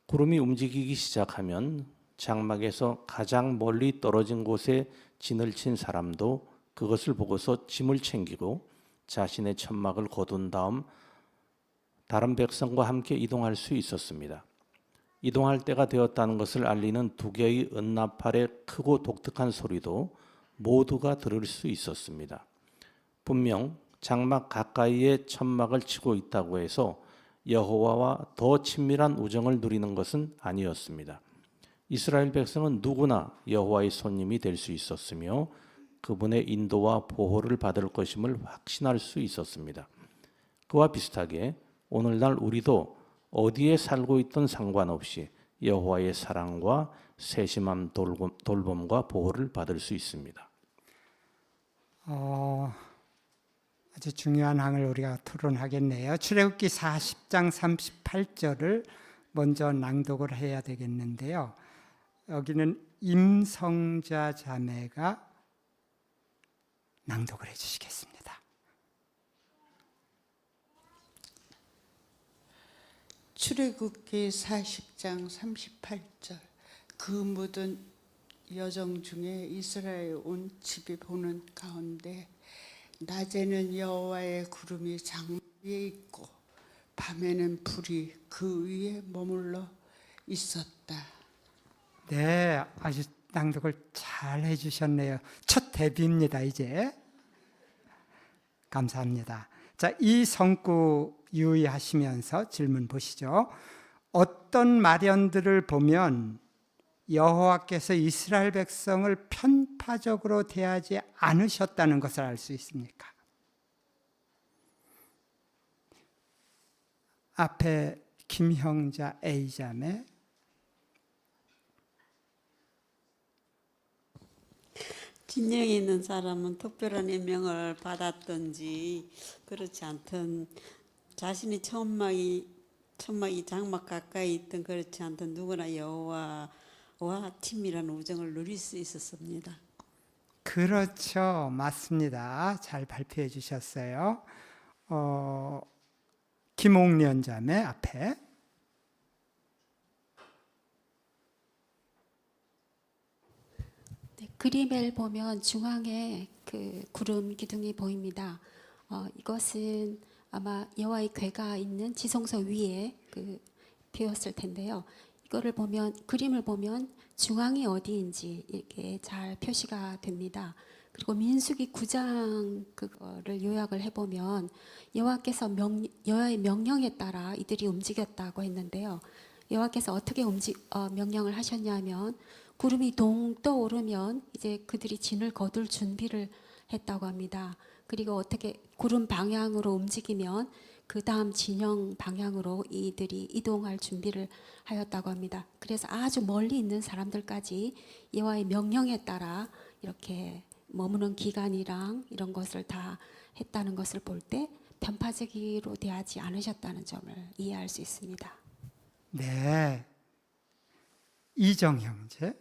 구름이 움직이기 시작하면 장막에서 가장 멀리 떨어진 곳에 진을 친 사람도 그것을 보고서 짐을 챙기고 자신의 천막을 거둔 다음 다른 백성과 함께 이동할 수 있었습니다. 이동할 때가 되었다는 것을 알리는 2개의 은나팔의 크고 독특한 소리도 모두가 들을 수 있었습니다. 분명 장막 가까이에 천막을 치고 있다고 해서 여호와와 더 친밀한 우정을 누리는 것은 아니었습니다. 이스라엘 백성은 누구나 여호와의 손님이 될 수 있었으며 그분의 인도와 보호를 받을 것임을 확신할 수 있었습니다. 그와 비슷하게 오늘날 우리도 어디에 살고 있든 상관없이 여호와의 사랑과 세심한 돌봄과 보호를 받을 수 있습니다. 아주 중요한 항을 우리가 토론하겠네요. 출애굽기 40장 38절을 먼저 낭독을 해야 되겠는데요. 여기는 임성자 자매가 낭독을 해주시겠습니다. 출애굽기 40장 38절 그 묻은 여정 중에 이스라엘 온 집이 보는 가운데 낮에는 여호와의 구름이 장막 위에 있고 밤에는 불이 그 위에 머물러 있었다. 네, 아주 낭독을 잘 해주셨네요. 첫 데뷔입니다. 이제 감사합니다. 자, 이 성구 유의하시면서 질문 보시죠. 어떤 마련들을 보면 여호와께서 이스라엘 백성을 편파적으로 대하지 않으셨다는 것을 알 수 있습니까? 앞에 김형자 A자매. 진영에 있는 사람은 특별한 임명을 받았든지 그렇지 않든 자신이 천막이 장막 가까이 있든 그렇지 않든 누구나 여호와와 친밀한 우정을 누릴 수 있었습니다. 그렇죠. 맞습니다. 잘 발표해 주셨어요. 김옥련 자매 앞에. 네, 그림을 보면 중앙에 그 구름 기둥이 보입니다. 이것은 아마 여호와의 궤가 있는 지성소 위에 비었을 텐데요. 이거를 보면 그림을 보면 중앙이 어디인지 이렇게 잘 표시가 됩니다. 그리고 민수기 9장 그거를 요약을 해보면 여호와께서 여호와의 명령에 따라 이들이 움직였다고 했는데요. 여호와께서 어떻게 명령을 하셨냐면 구름이 동 떠오르면 이제 그들이 진을 거둘 준비를 했다고 합니다. 그리고 어떻게 구름 방향으로 움직이면 그 다음 진영 방향으로 이들이 이동할 준비를 하였다고 합니다. 그래서 아주 멀리 있는 사람들까지 여호와의 명령에 따라 이렇게 머무는 기간이랑 이런 것을 다 했다는 것을 볼 때 편파적으로 대하지 않으셨다는 점을 이해할 수 있습니다. 네. 이정 형제.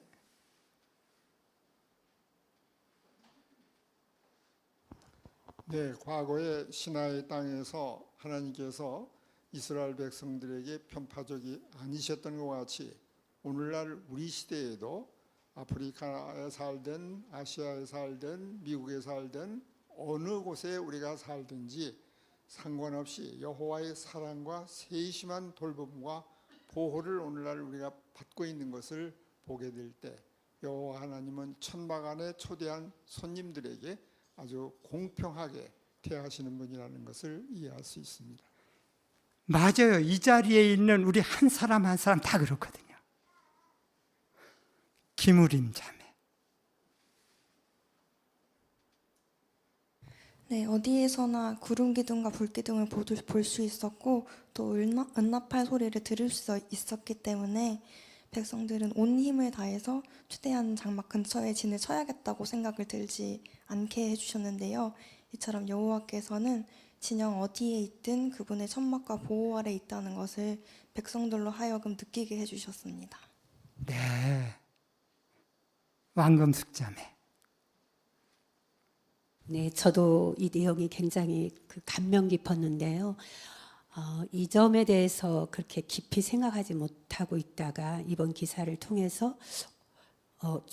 네, 과거에 시나이 땅에서 하나님께서 이스라엘 백성들에게 편파적이 아니셨던 것 같이 오늘날 우리 시대에도 아프리카에 살든 아시아에 살든 미국에 살든 어느 곳에 우리가 살든지 상관없이 여호와의 사랑과 세심한 돌봄과 보호를 오늘날 우리가 받고 있는 것을 보게 될 때 여호와 하나님은 천막 안에 초대한 손님들에게 아주 공평하게 대하시는 분이라는 것을 이해할 수 있습니다. 맞아요. 이 자리에 있는 우리 한 사람 한 사람 다 그렇거든요. 김우림 자매. 네, 어디에서나 구름 기둥과 불 기둥을 볼 수 있었고 또 은나팔 소리를 들을 수 있었기 때문에 백성들은 온 힘을 다해서 최대한 장막 근처에 진을 쳐야겠다고 생각을 들지 않게 해주셨는데요. 이처럼 여호와께서는 진영 어디에 있든 그분의 천막과 보호 아래 있다는 것을 백성들로 하여금 느끼게 해주셨습니다. 네. 왕금숙 자매. 네, 저도 이 내용이 굉장히 감명 깊었는데요. 이 점에 대해서 그렇게 깊이 생각하지 못하고 있다가 이번 기사를 통해서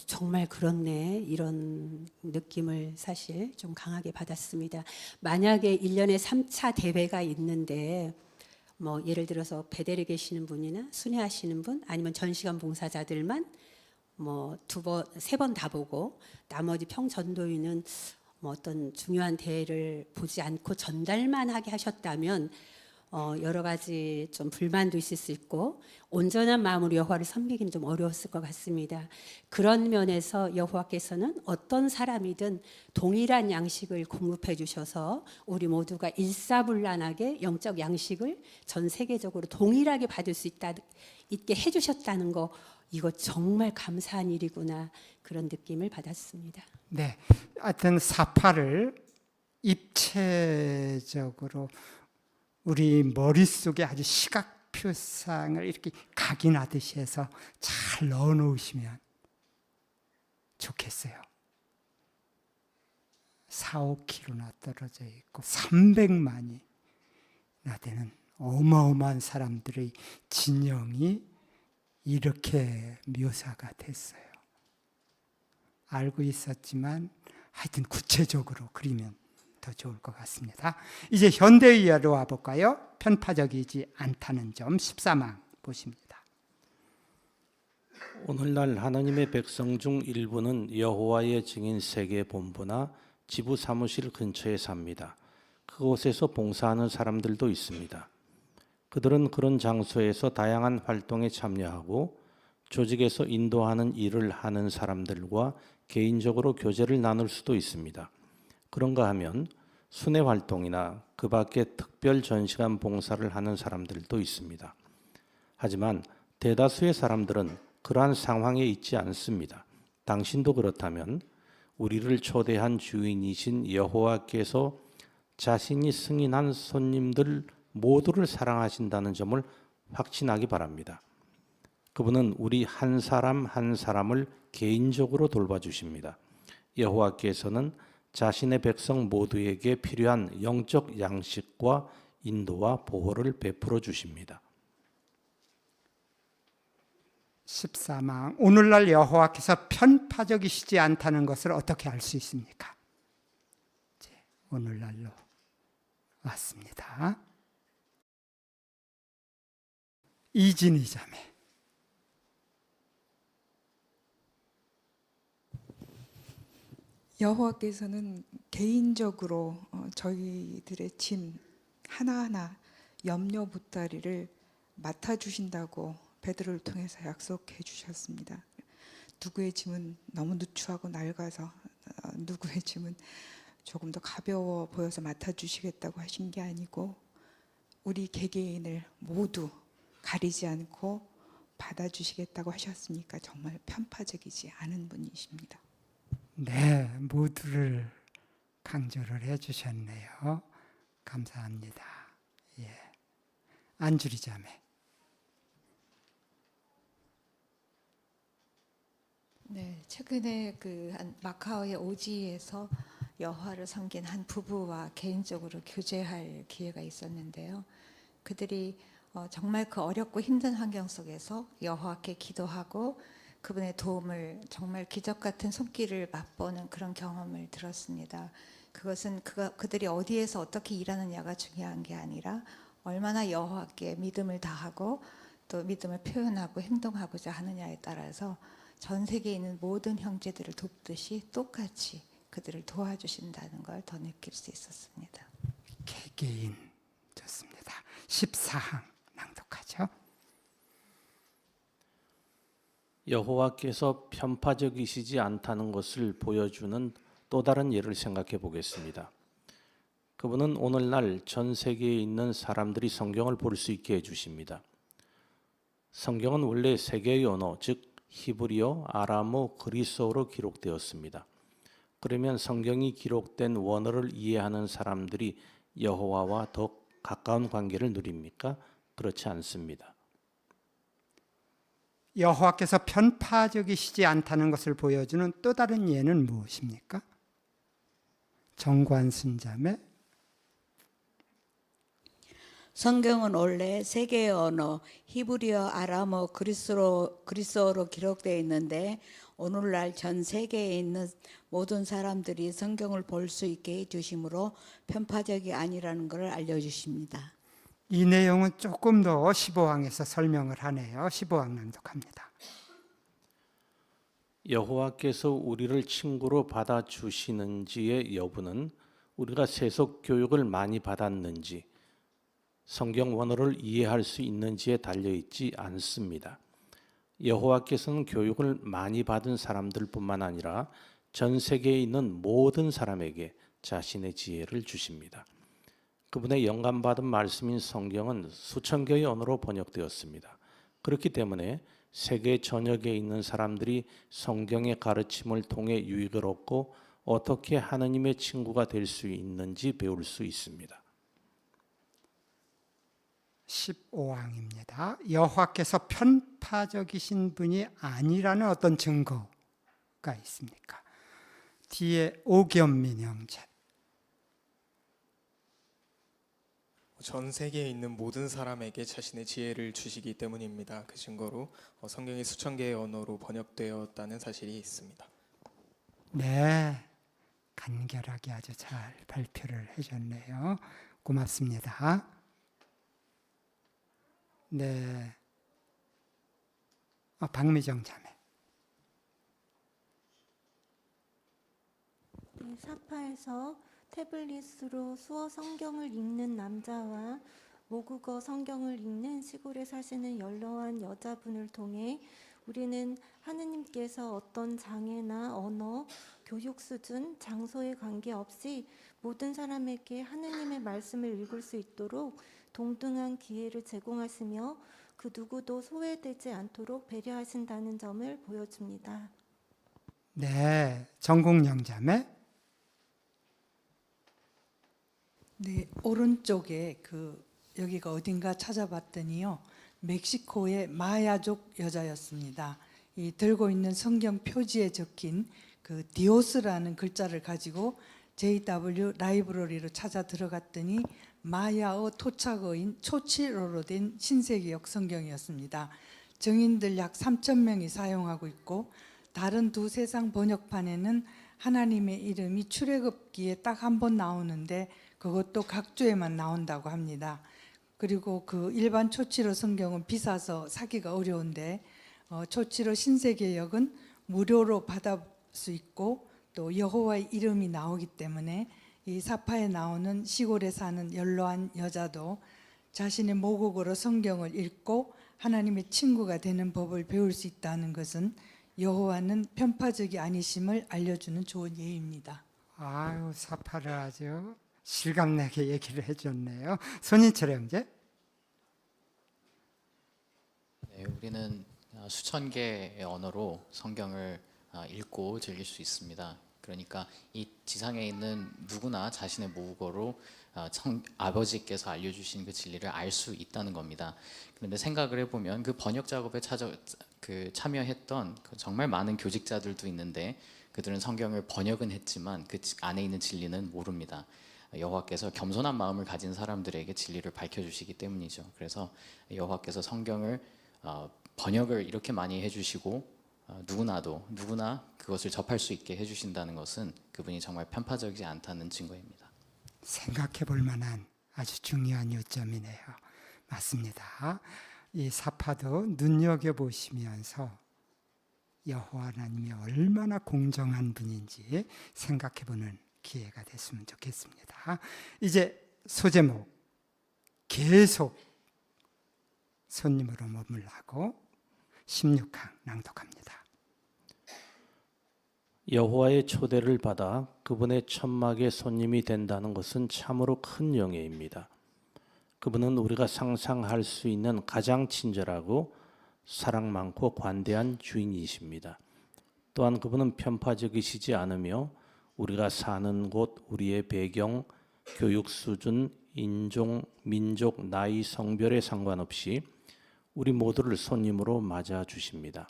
정말 그렇네 이런 느낌을 사실 좀 강하게 받았습니다. 만약에 1년에 3차 대회가 있는데 뭐 예를 들어서 베델에 계시는 분이나 순회하시는 분 아니면 전시관 봉사자들만 뭐 2번, 3번 다 보고 나머지 평전도인은 뭐 어떤 중요한 대회를 보지 않고 전달만 하게 하셨다면 여러 가지 좀 불만도 있을 수 있고 온전한 마음으로 여호와를 섬기기는 좀 어려웠을 것 같습니다. 그런 면에서 여호와께서는 어떤 사람이든 동일한 양식을 공급해 주셔서 우리 모두가 일사불란하게 영적 양식을 전 세계적으로 동일하게 받을 수 있게 해주셨다는 거 이거 정말 감사한 일이구나 그런 느낌을 받았습니다. 네, 하여튼 사파를 입체적으로 우리 머릿속에 아주 시각표상을 이렇게 각인하듯이 해서 잘 넣어놓으시면 좋겠어요. 4-5km나 떨어져 있고 300만이나 되는 어마어마한 사람들의 진영이 이렇게 묘사가 됐어요. 알고 있었지만 하여튼 구체적으로 그리면 더 좋을 것 같습니다. 이제 현대의학으로 와볼까요? 편파적이지 않다는 점 14망 보십니다. 오늘날 하나님의 백성 중 일부는 여호와의 증인 세계 본부나 지부 사무실 근처에 삽니다. 그곳에서 봉사하는 사람들도 있습니다. 그들은 그런 장소에서 다양한 활동에 참여하고 조직에서 인도하는 일을 하는 사람들과 개인적으로 교제를 나눌 수도 있습니다. 그런가 하면 순회 활동이나 그 밖에 특별 전시관 봉사를 하는 사람들도 있습니다. 하지만 대다수의 사람들은 그러한 상황에 있지 않습니다. 당신도 그렇다면 우리를 초대한 주인이신 여호와께서 자신이 승인한 손님들 모두를 사랑하신다는 점을 확신하기 바랍니다. 그분은 우리 한 사람 한 사람을 개인적으로 돌봐주십니다. 여호와께서는 자신의 백성 모두에게 필요한 영적 양식과 인도와 보호를 베풀어 주십니다. 14망 오늘날 여호와께서 편파적이시지 않다는 것을 어떻게 알 수 있습니까? 오늘날로 왔습니다. 이진희 자매. 여호와께서는 개인적으로 저희들의 짐 하나하나 염려 보따리를 맡아주신다고 베드로를 통해서 약속해 주셨습니다. 누구의 짐은 너무 누추하고 낡아서 누구의 짐은 조금 더 가벼워 보여서 맡아주시겠다고 하신 게 아니고 우리 개개인을 모두 가리지 않고 받아주시겠다고 하셨으니까 정말 편파적이지 않은 분이십니다. 네, 모두를 강조를 해주셨네요. 감사합니다. 예. 안주리 자매. 네, 최근에 그 마카오의 오지에서 여호와를 섬긴 한 부부와 개인적으로 교제할 기회가 있었는데요. 그들이 정말 그 어렵고 힘든 환경 속에서 여호와께 기도하고 그분의 도움을 정말 기적 같은 손길을 맛보는 그런 경험을 들었습니다. 그것은 그들이 어디에서 어떻게 일하느냐가 중요한 게 아니라 얼마나 여호와께 믿음을 다하고 또 믿음을 표현하고 행동하고자 하느냐에 따라서 전 세계에 있는 모든 형제들을 돕듯이 똑같이 그들을 도와주신다는 걸 더 느낄 수 있었습니다. 개개인 좋습니다. 14항 낭독하죠. 여호와께서 편파적이시지 않다는 것을 보여주는 또 다른 예를 생각해 보겠습니다. 그분은 오늘날 전 세계에 있는 사람들이 성경을 볼 수 있게 해주십니다. 성경은 원래 세 개의 언어, 즉 히브리어, 아람어, 그리스어로 기록되었습니다. 그러면 성경이 기록된 원어를 이해하는 사람들이 여호와와 더 가까운 관계를 누립니까? 그렇지 않습니다. 여호와께서 편파적이시지 않다는 것을 보여주는 또 다른 예는 무엇입니까? 정관순 자매. 성경은 원래 세 개의 언어 히브리어, 아람어, 그리스어로 기록되어 있는데 오늘날 전 세계에 있는 모든 사람들이 성경을 볼 수 있게 해주심으로 편파적이 아니라는 것을 알려주십니다. 이 내용은 조금 더 15항에서 설명을 하네요. 15항 낭독합니다. 여호와께서 우리를 친구로 받아주시는지의 여부는 우리가 세속 교육을 많이 받았는지 성경 원어를 이해할 수 있는지에 달려있지 않습니다. 여호와께서는 교육을 많이 받은 사람들뿐만 아니라 전 세계에 있는 모든 사람에게 자신의 지혜를 주십니다. 그분의 영감받은 말씀인 성경은 수천 개의 언어로 번역되었습니다. 그렇기 때문에 세계 전역에 있는 사람들이 성경의 가르침을 통해 유익을 얻고 어떻게 하느님의 친구가 될 수 있는지 배울 수 있습니다. 15항입니다. 여호와께서 편파적이신 분이 아니라는 어떤 증거가 있습니까? 뒤에 오겸민 형제. 전 세계에 있는 모든 사람에게 자신의 지혜를 주시기 때문입니다. 그 증거로 성경이 수천 개의 언어로 번역되었다는 사실이 있습니다. 네, 간결하게 아주 잘 발표를 해줬네요. 고맙습니다. 네, 박미정 자매. 네, 사파에서 태블릿으로 수어 성경을 읽는 남자와 모국어 성경을 읽는 시골에 사시는 연로한 여자분을 통해 우리는 하느님께서 어떤 장애나 언어, 교육 수준, 장소에 관계없이 모든 사람에게 하느님의 말씀을 읽을 수 있도록 동등한 기회를 제공하시며 그 누구도 소외되지 않도록 배려하신다는 점을 보여줍니다. 네, 정국영 자매. 네, 오른쪽에 여기가 어딘가 찾아봤더니요, 멕시코의 마야족 여자였습니다. 이 들고 있는 성경 표지에 적힌 그 디오스라는 글자를 가지고 JW 라이브러리로 찾아 들어갔더니 마야어 토착어인 초치로로 된 신세계역 성경이었습니다. 정인들 약 3,000명이 사용하고 있고 다른 두 세상 번역판에는 하나님의 이름이 출애굽기에 딱 한 번 나오는데 그것도 각주에만 나온다고 합니다. 그리고 그 일반 초치로 성경은 비싸서 사기가 어려운데 초치로 신세계역은 무료로 받을 수 있고 또 여호와의 이름이 나오기 때문에 이 사파에 나오는 시골에 사는 연로한 여자도 자신의 모국어로 성경을 읽고 하나님의 친구가 되는 법을 배울 수 있다는 것은 여호와는 편파적이 아니심을 알려주는 좋은 예입니다. 아유, 사파를 아주 실감나게 얘기를 해줬네요. 손인철 형제. 네, 우리는 수천 개의 언어로 성경을 읽고 즐길 수 있습니다. 그러니까 이 지상에 있는 누구나 자신의 모국어로 아버지께서 알려주신 그 진리를 알 수 있다는 겁니다. 그런데 생각을 해보면 그 번역 작업에 참여했던 그 정말 많은 교직자들도 있는데 그들은 성경을 번역은 했지만 그 안에 있는 진리는 모릅니다. 여호와께서 겸손한 마음을 가진 사람들에게 진리를 밝혀주시기 때문이죠. 그래서 여호와께서 성경을 번역을 이렇게 많이 해주시고 누구나 그것을 접할 수 있게 해주신다는 것은 그분이 정말 편파적이지 않다는 증거입니다. 생각해 볼 만한 아주 중요한 요점이네요. 맞습니다. 이 사파도 눈여겨보시면서 여호와 하나님이 얼마나 공정한 분인지 생각해보는 기회가 됐으면 좋겠습니다. 이제 소제목 계속 손님으로 머물라고 16항 낭독합니다. 여호와의 초대를 받아 그분의 천막의 손님이 된다는 것은 참으로 큰 영예입니다. 그분은 우리가 상상할 수 있는 가장 친절하고 사랑 많고 관대한 주인이십니다. 또한 그분은 편파적이시지 않으며 우리가 사는 곳, 우리의 배경, 교육 수준, 인종, 민족, 나이, 성별에 상관없이 우리 모두를 손님으로 맞아 주십니다.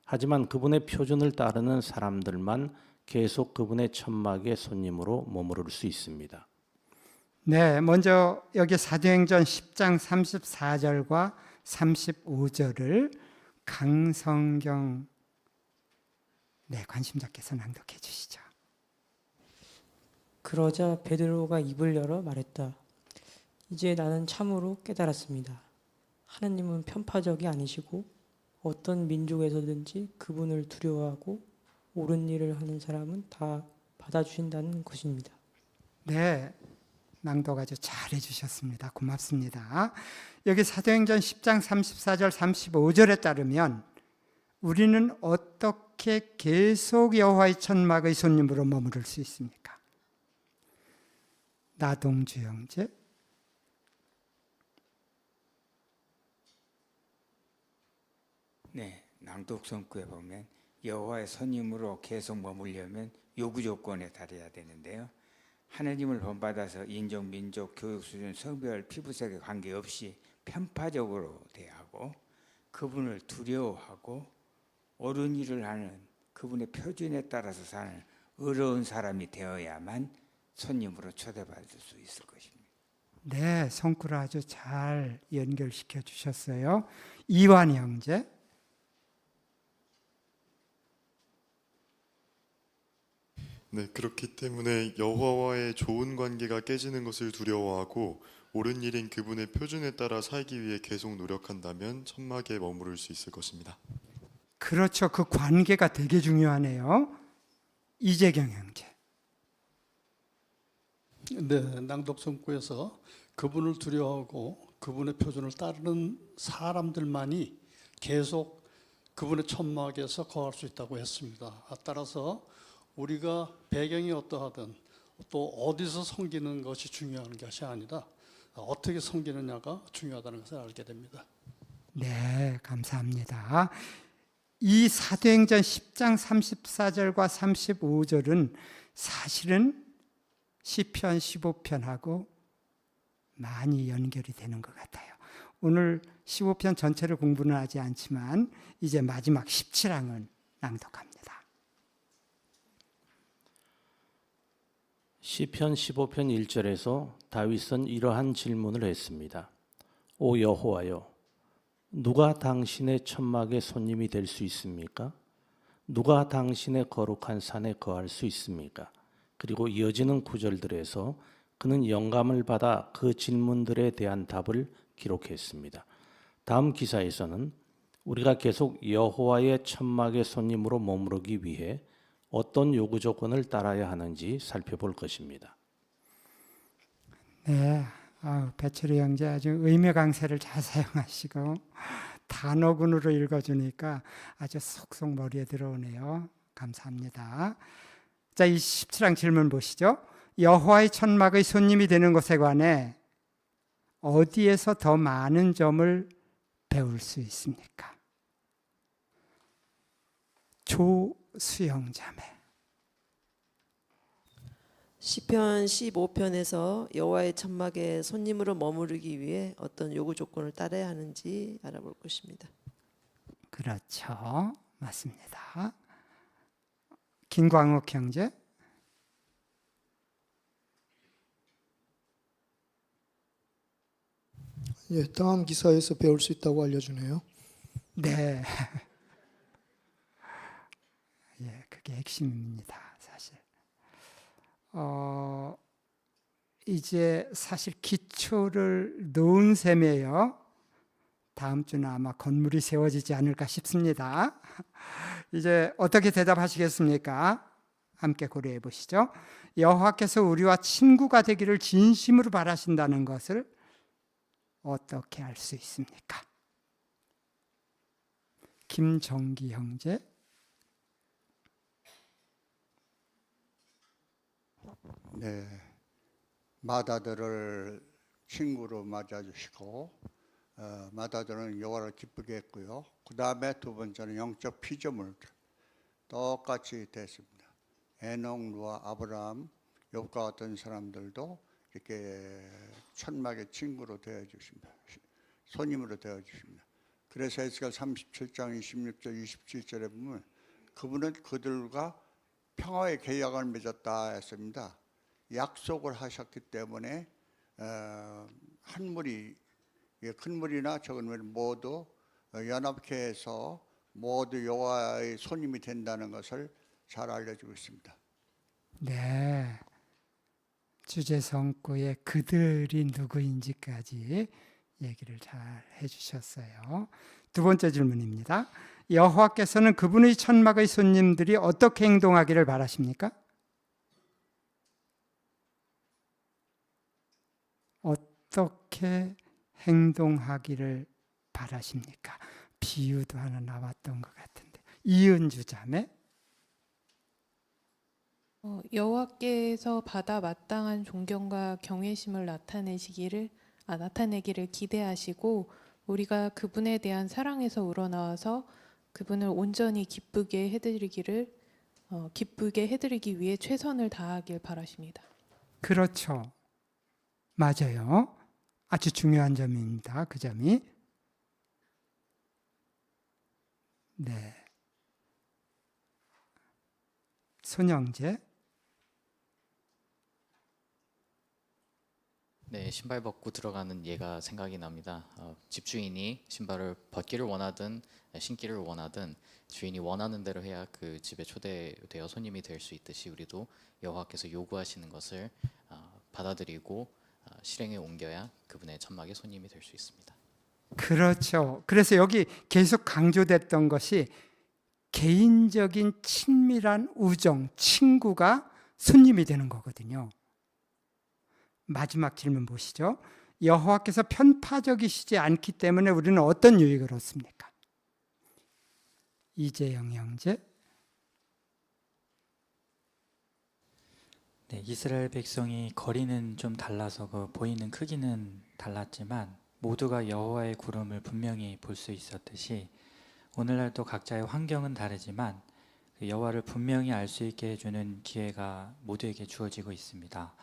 하지만 그분의 표준을 따르는 사람들만 계속 그분의 천막의 손님으로 머무를 수 있습니다. 네, 먼저 여기 사도행전 10장 34절과 35절을 강성경 관심자께서 낭독해 주시죠. 그러자 베드로가 입을 열어 말했다. 이제 나는 참으로 깨달았습니다. 하나님은 편파적이 아니시고 어떤 민족에서든지 그분을 두려워하고 옳은 일을 하는 사람은 다 받아주신다는 것입니다. 네, 낭독 아주 잘 해주셨습니다. 고맙습니다. 여기 사도행전 10장 34절 35절에 따르면 우리는 어떻게 계속 여호와의 천막의 손님으로 머무를 수 있습니까? 나동주 형제, 네, 낭독 성구에 보면 여호와의 손님으로 계속 머물려면 요구 조건에 달해야 되는데요. 하나님을 본받아서 인종, 민족, 교육 수준, 성별, 피부색에 관계없이 편파적으로 대하고 그분을 두려워하고 옳은 일을 하는 그분의 표준에 따라서 사는 의로운 사람이 되어야만 손님으로 초대받을 수 있을 것입니다. 네, 성구를 아주 잘 연결시켜 주셨어요. 이완 형제. 네, 그렇기 때문에 여호와와의 좋은 관계가 깨지는 것을 두려워하고 옳은 일인 그분의 표준에 따라 살기 위해 계속 노력한다면 천막에 머무를 수 있을 것입니다. 그렇죠. 그 관계가 되게 중요하네요. 이재경 형제. 네, 낭독 성구에서 그분을 두려워하고 그분의 표준을 따르는 사람들만이 계속 그분의 천막에서 거할 수 있다고 했습니다. 따라서 우리가 배경이 어떠하든 또 어디서 섬기는 것이 중요한 것이 아니라 어떻게 섬기느냐가 중요하다는 것을 알게 됩니다. 네, 감사합니다. 이 사도행전 10장 34절과 35절은 사실은 시편 15편하고 많이 연결이 되는 것 같아요. 오늘 15편 전체를 공부는 하지 않지만 이제 마지막 17항은 낭독합니다. 시편 15편 1절에서 다윗은 이러한 질문을 했습니다. 오 여호와여, 누가 당신의 천막의 손님이 될 수 있습니까? 누가 당신의 거룩한 산에 거할 수 있습니까? 그리고 이어지는 구절들에서 그는 영감을 받아 그 질문들에 대한 답을 기록했습니다. 다음 기사에서는 우리가 계속 여호와의 천막의 손님으로 머무르기 위해 어떤 요구 조건을 따라야 하는지 살펴볼 것입니다. 네, 배철이 형제 아주 의미 강세를 잘 사용하시고 단어군으로 읽어주니까 아주 쏙쏙 머리에 들어오네요. 감사합니다. 자, 이 17항 질문 보시죠. 여호와의 천막의 손님이 되는 것에 관해 어디에서 더 많은 점을 배울 수 있습니까? 조수영 자매. 시편 15편에서 여호와의 천막에 손님으로 머무르기 위해 어떤 요구 조건을 따라야 하는지 알아볼 것입니다. 그렇죠. 맞습니다. 김광욱 형제. 예, 다음 기사에서 배울 수 있다고 알려주네요. 네. 예, 그게 핵심입니다, 사실. 이제 사실 기초를 놓은 셈이에요. 다음 주는 아마 건물이 세워지지 않을까 싶습니다. 이제 어떻게 대답하시겠습니까? 함께 고려해 보시죠. 여호와께서 우리와 친구가 되기를 진심으로 바라신다는 것을 어떻게 알 수 있습니까? 김정기 형제. 네, 마다들을 친구로 맞아주시고 마다들은 여호와를 기쁘게 했고요. 그 다음에 두 번째는 영적 피조물 똑같이 됐습니다. 에녹, 노아, 아브라함, 욥과 같은 사람들도 이렇게 천막의 친구로 되어주십니다. 손님으로 되어주십니다. 그래서 에스겔 37장 26절 27절에 보면 그분은 그들과 평화의 계약을 맺었다 했습니다. 약속을 하셨기 때문에 한 무리, 큰 무리나 적은 무리 모두 연합케 해서 모두 여호와의 손님이 된다는 것을 잘 알려주고 있습니다. 네, 주제성구의 그들이 누구인지까지 얘기를 잘 해주셨어요. 두 번째 질문입니다. 여호와께서는 그분의 천막의 손님들이 어떻게 행동하기를 바라십니까? 어떻게 행동하기를 바라십니까? 비유도 하나 나왔던 것 같은데. 이은주 자매. 여호와께서 받아 마땅한 존경과 경외심을 나타내기를 기대하시고 우리가 그분에 대한 사랑에서 우러나와서 그분을 온전히 기쁘게 해드리기 위해 최선을 다하길 바라십니다. 그렇죠. 맞아요. 아주 중요한 점입니다. 그 점이. 네. 손영재. 네, 신발 벗고 들어가는 예가 생각이 납니다. 집주인이 신발을 벗기를 원하든 신기를 원하든 주인이 원하는 대로 해야 그 집에 초대되어 손님이 될 수 있듯이 우리도 여호와께서 요구하시는 것을 받아들이고 실행에 옮겨야 그분의 천막의 손님이 될 수 있습니다. 그렇죠. 그래서 여기 계속 강조됐던 것이 개인적인 친밀한 우정, 친구가 손님이 되는 거거든요. 마지막 질문 보시죠. 여호와께서 편파적이시지 않기 때문에 우리는 어떤 유익을 얻습니까? 이재영 형제. 네, 이스라엘 백성이 거리는 좀 달라서 보이는 크기는 달랐지만 모두가 여호와의 구름을 분명히 볼 수 있었듯이 오늘날도 각자의 환경은 다르지만 여호와를 분명히 알 수 있게 해주는 기회가 모두에게 주어지고 있습니다.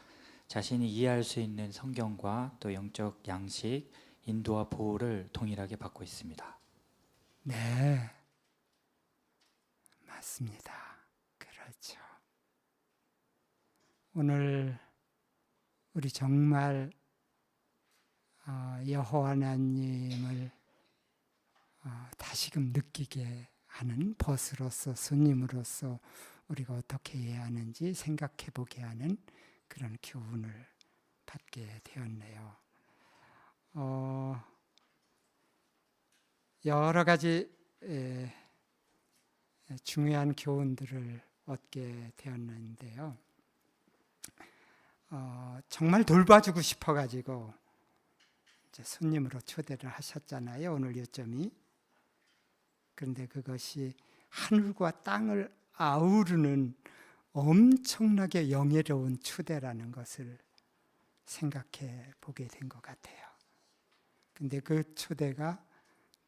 자신이 이해할 수 있는 성경과 또 영적 양식, 인도와 보호를 동일하게 받고 있습니다. 네, 맞습니다. 그렇죠. 오늘 우리 정말 여호와 하나님을 다시금 느끼게 하는 벗으로서 손님으로서 우리가 어떻게 해야 하는지 생각해 보게 하는 그런 교훈을 받게 되었네요. 여러 가지 중요한 교훈들을 얻게 되었는데요. 정말 돌봐주고 싶어가지고 이제 손님으로 초대를 하셨잖아요. 오늘 요점이. 그런데 그것이 하늘과 땅을 아우르는 엄청나게 영예로운 초대라는 것을 생각해 보게 된 것 같아요. 근데 그 초대가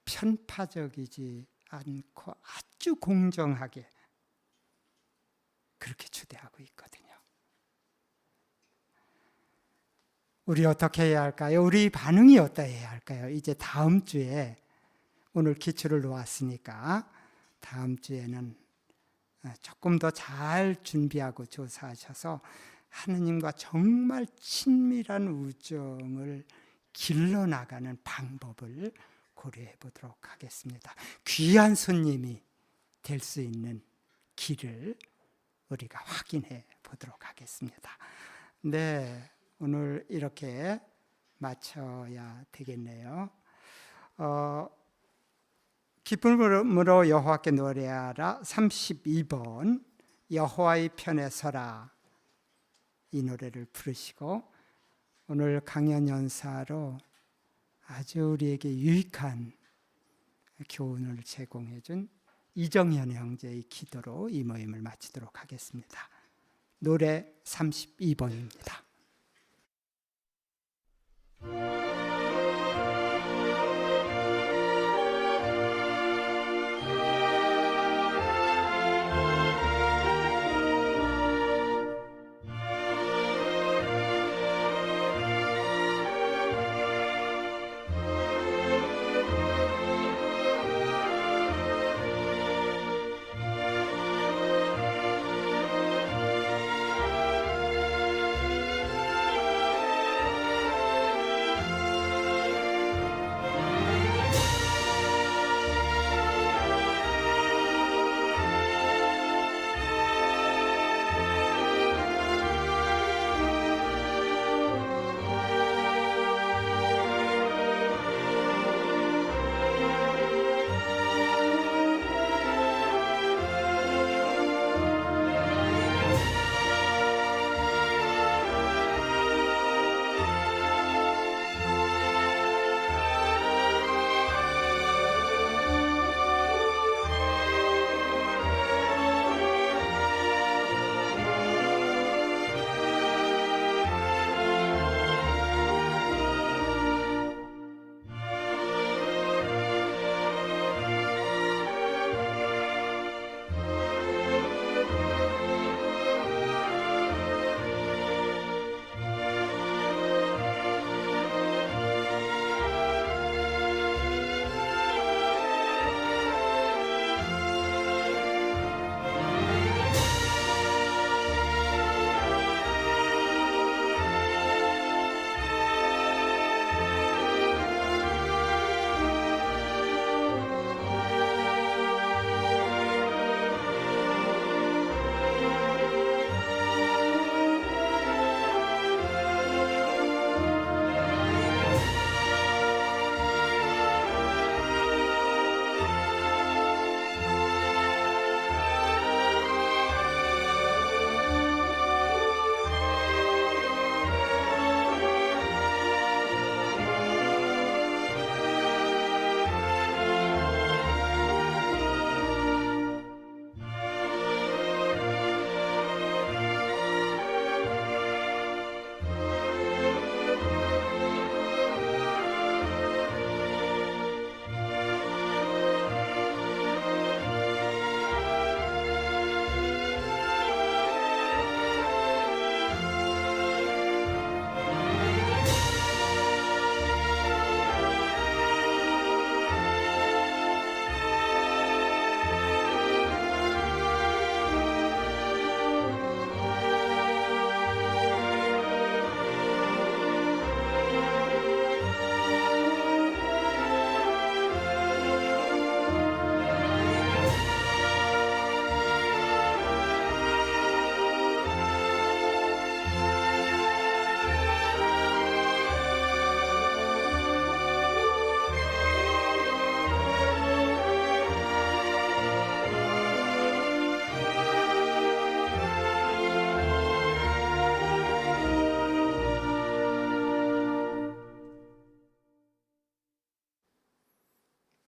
편파적이지 않고 아주 공정하게 그렇게 초대하고 있거든요. 우리 어떻게 해야 할까요? 우리 반응이 어떠해야 할까요? 이제 다음 주에 오늘 기초를 놓았으니까 다음 주에는 조금 더 잘 준비하고 조사하셔서 하느님과 정말 친밀한 우정을 길러나가는 방법을 고려해 보도록 하겠습니다. 귀한 손님이 될 수 있는 길을 우리가 확인해 보도록 하겠습니다. 네, 오늘 이렇게 마쳐야 되겠네요. 기쁨으로 여호와께 노래하라 32번 여호와의 편에 서라 이 노래를 부르시고 오늘 강연 연사로 아주 우리에게 유익한 교훈을 제공해 준 이정현 형제의 기도로 이 모임을 마치도록 하겠습니다. 노래 32번입니다.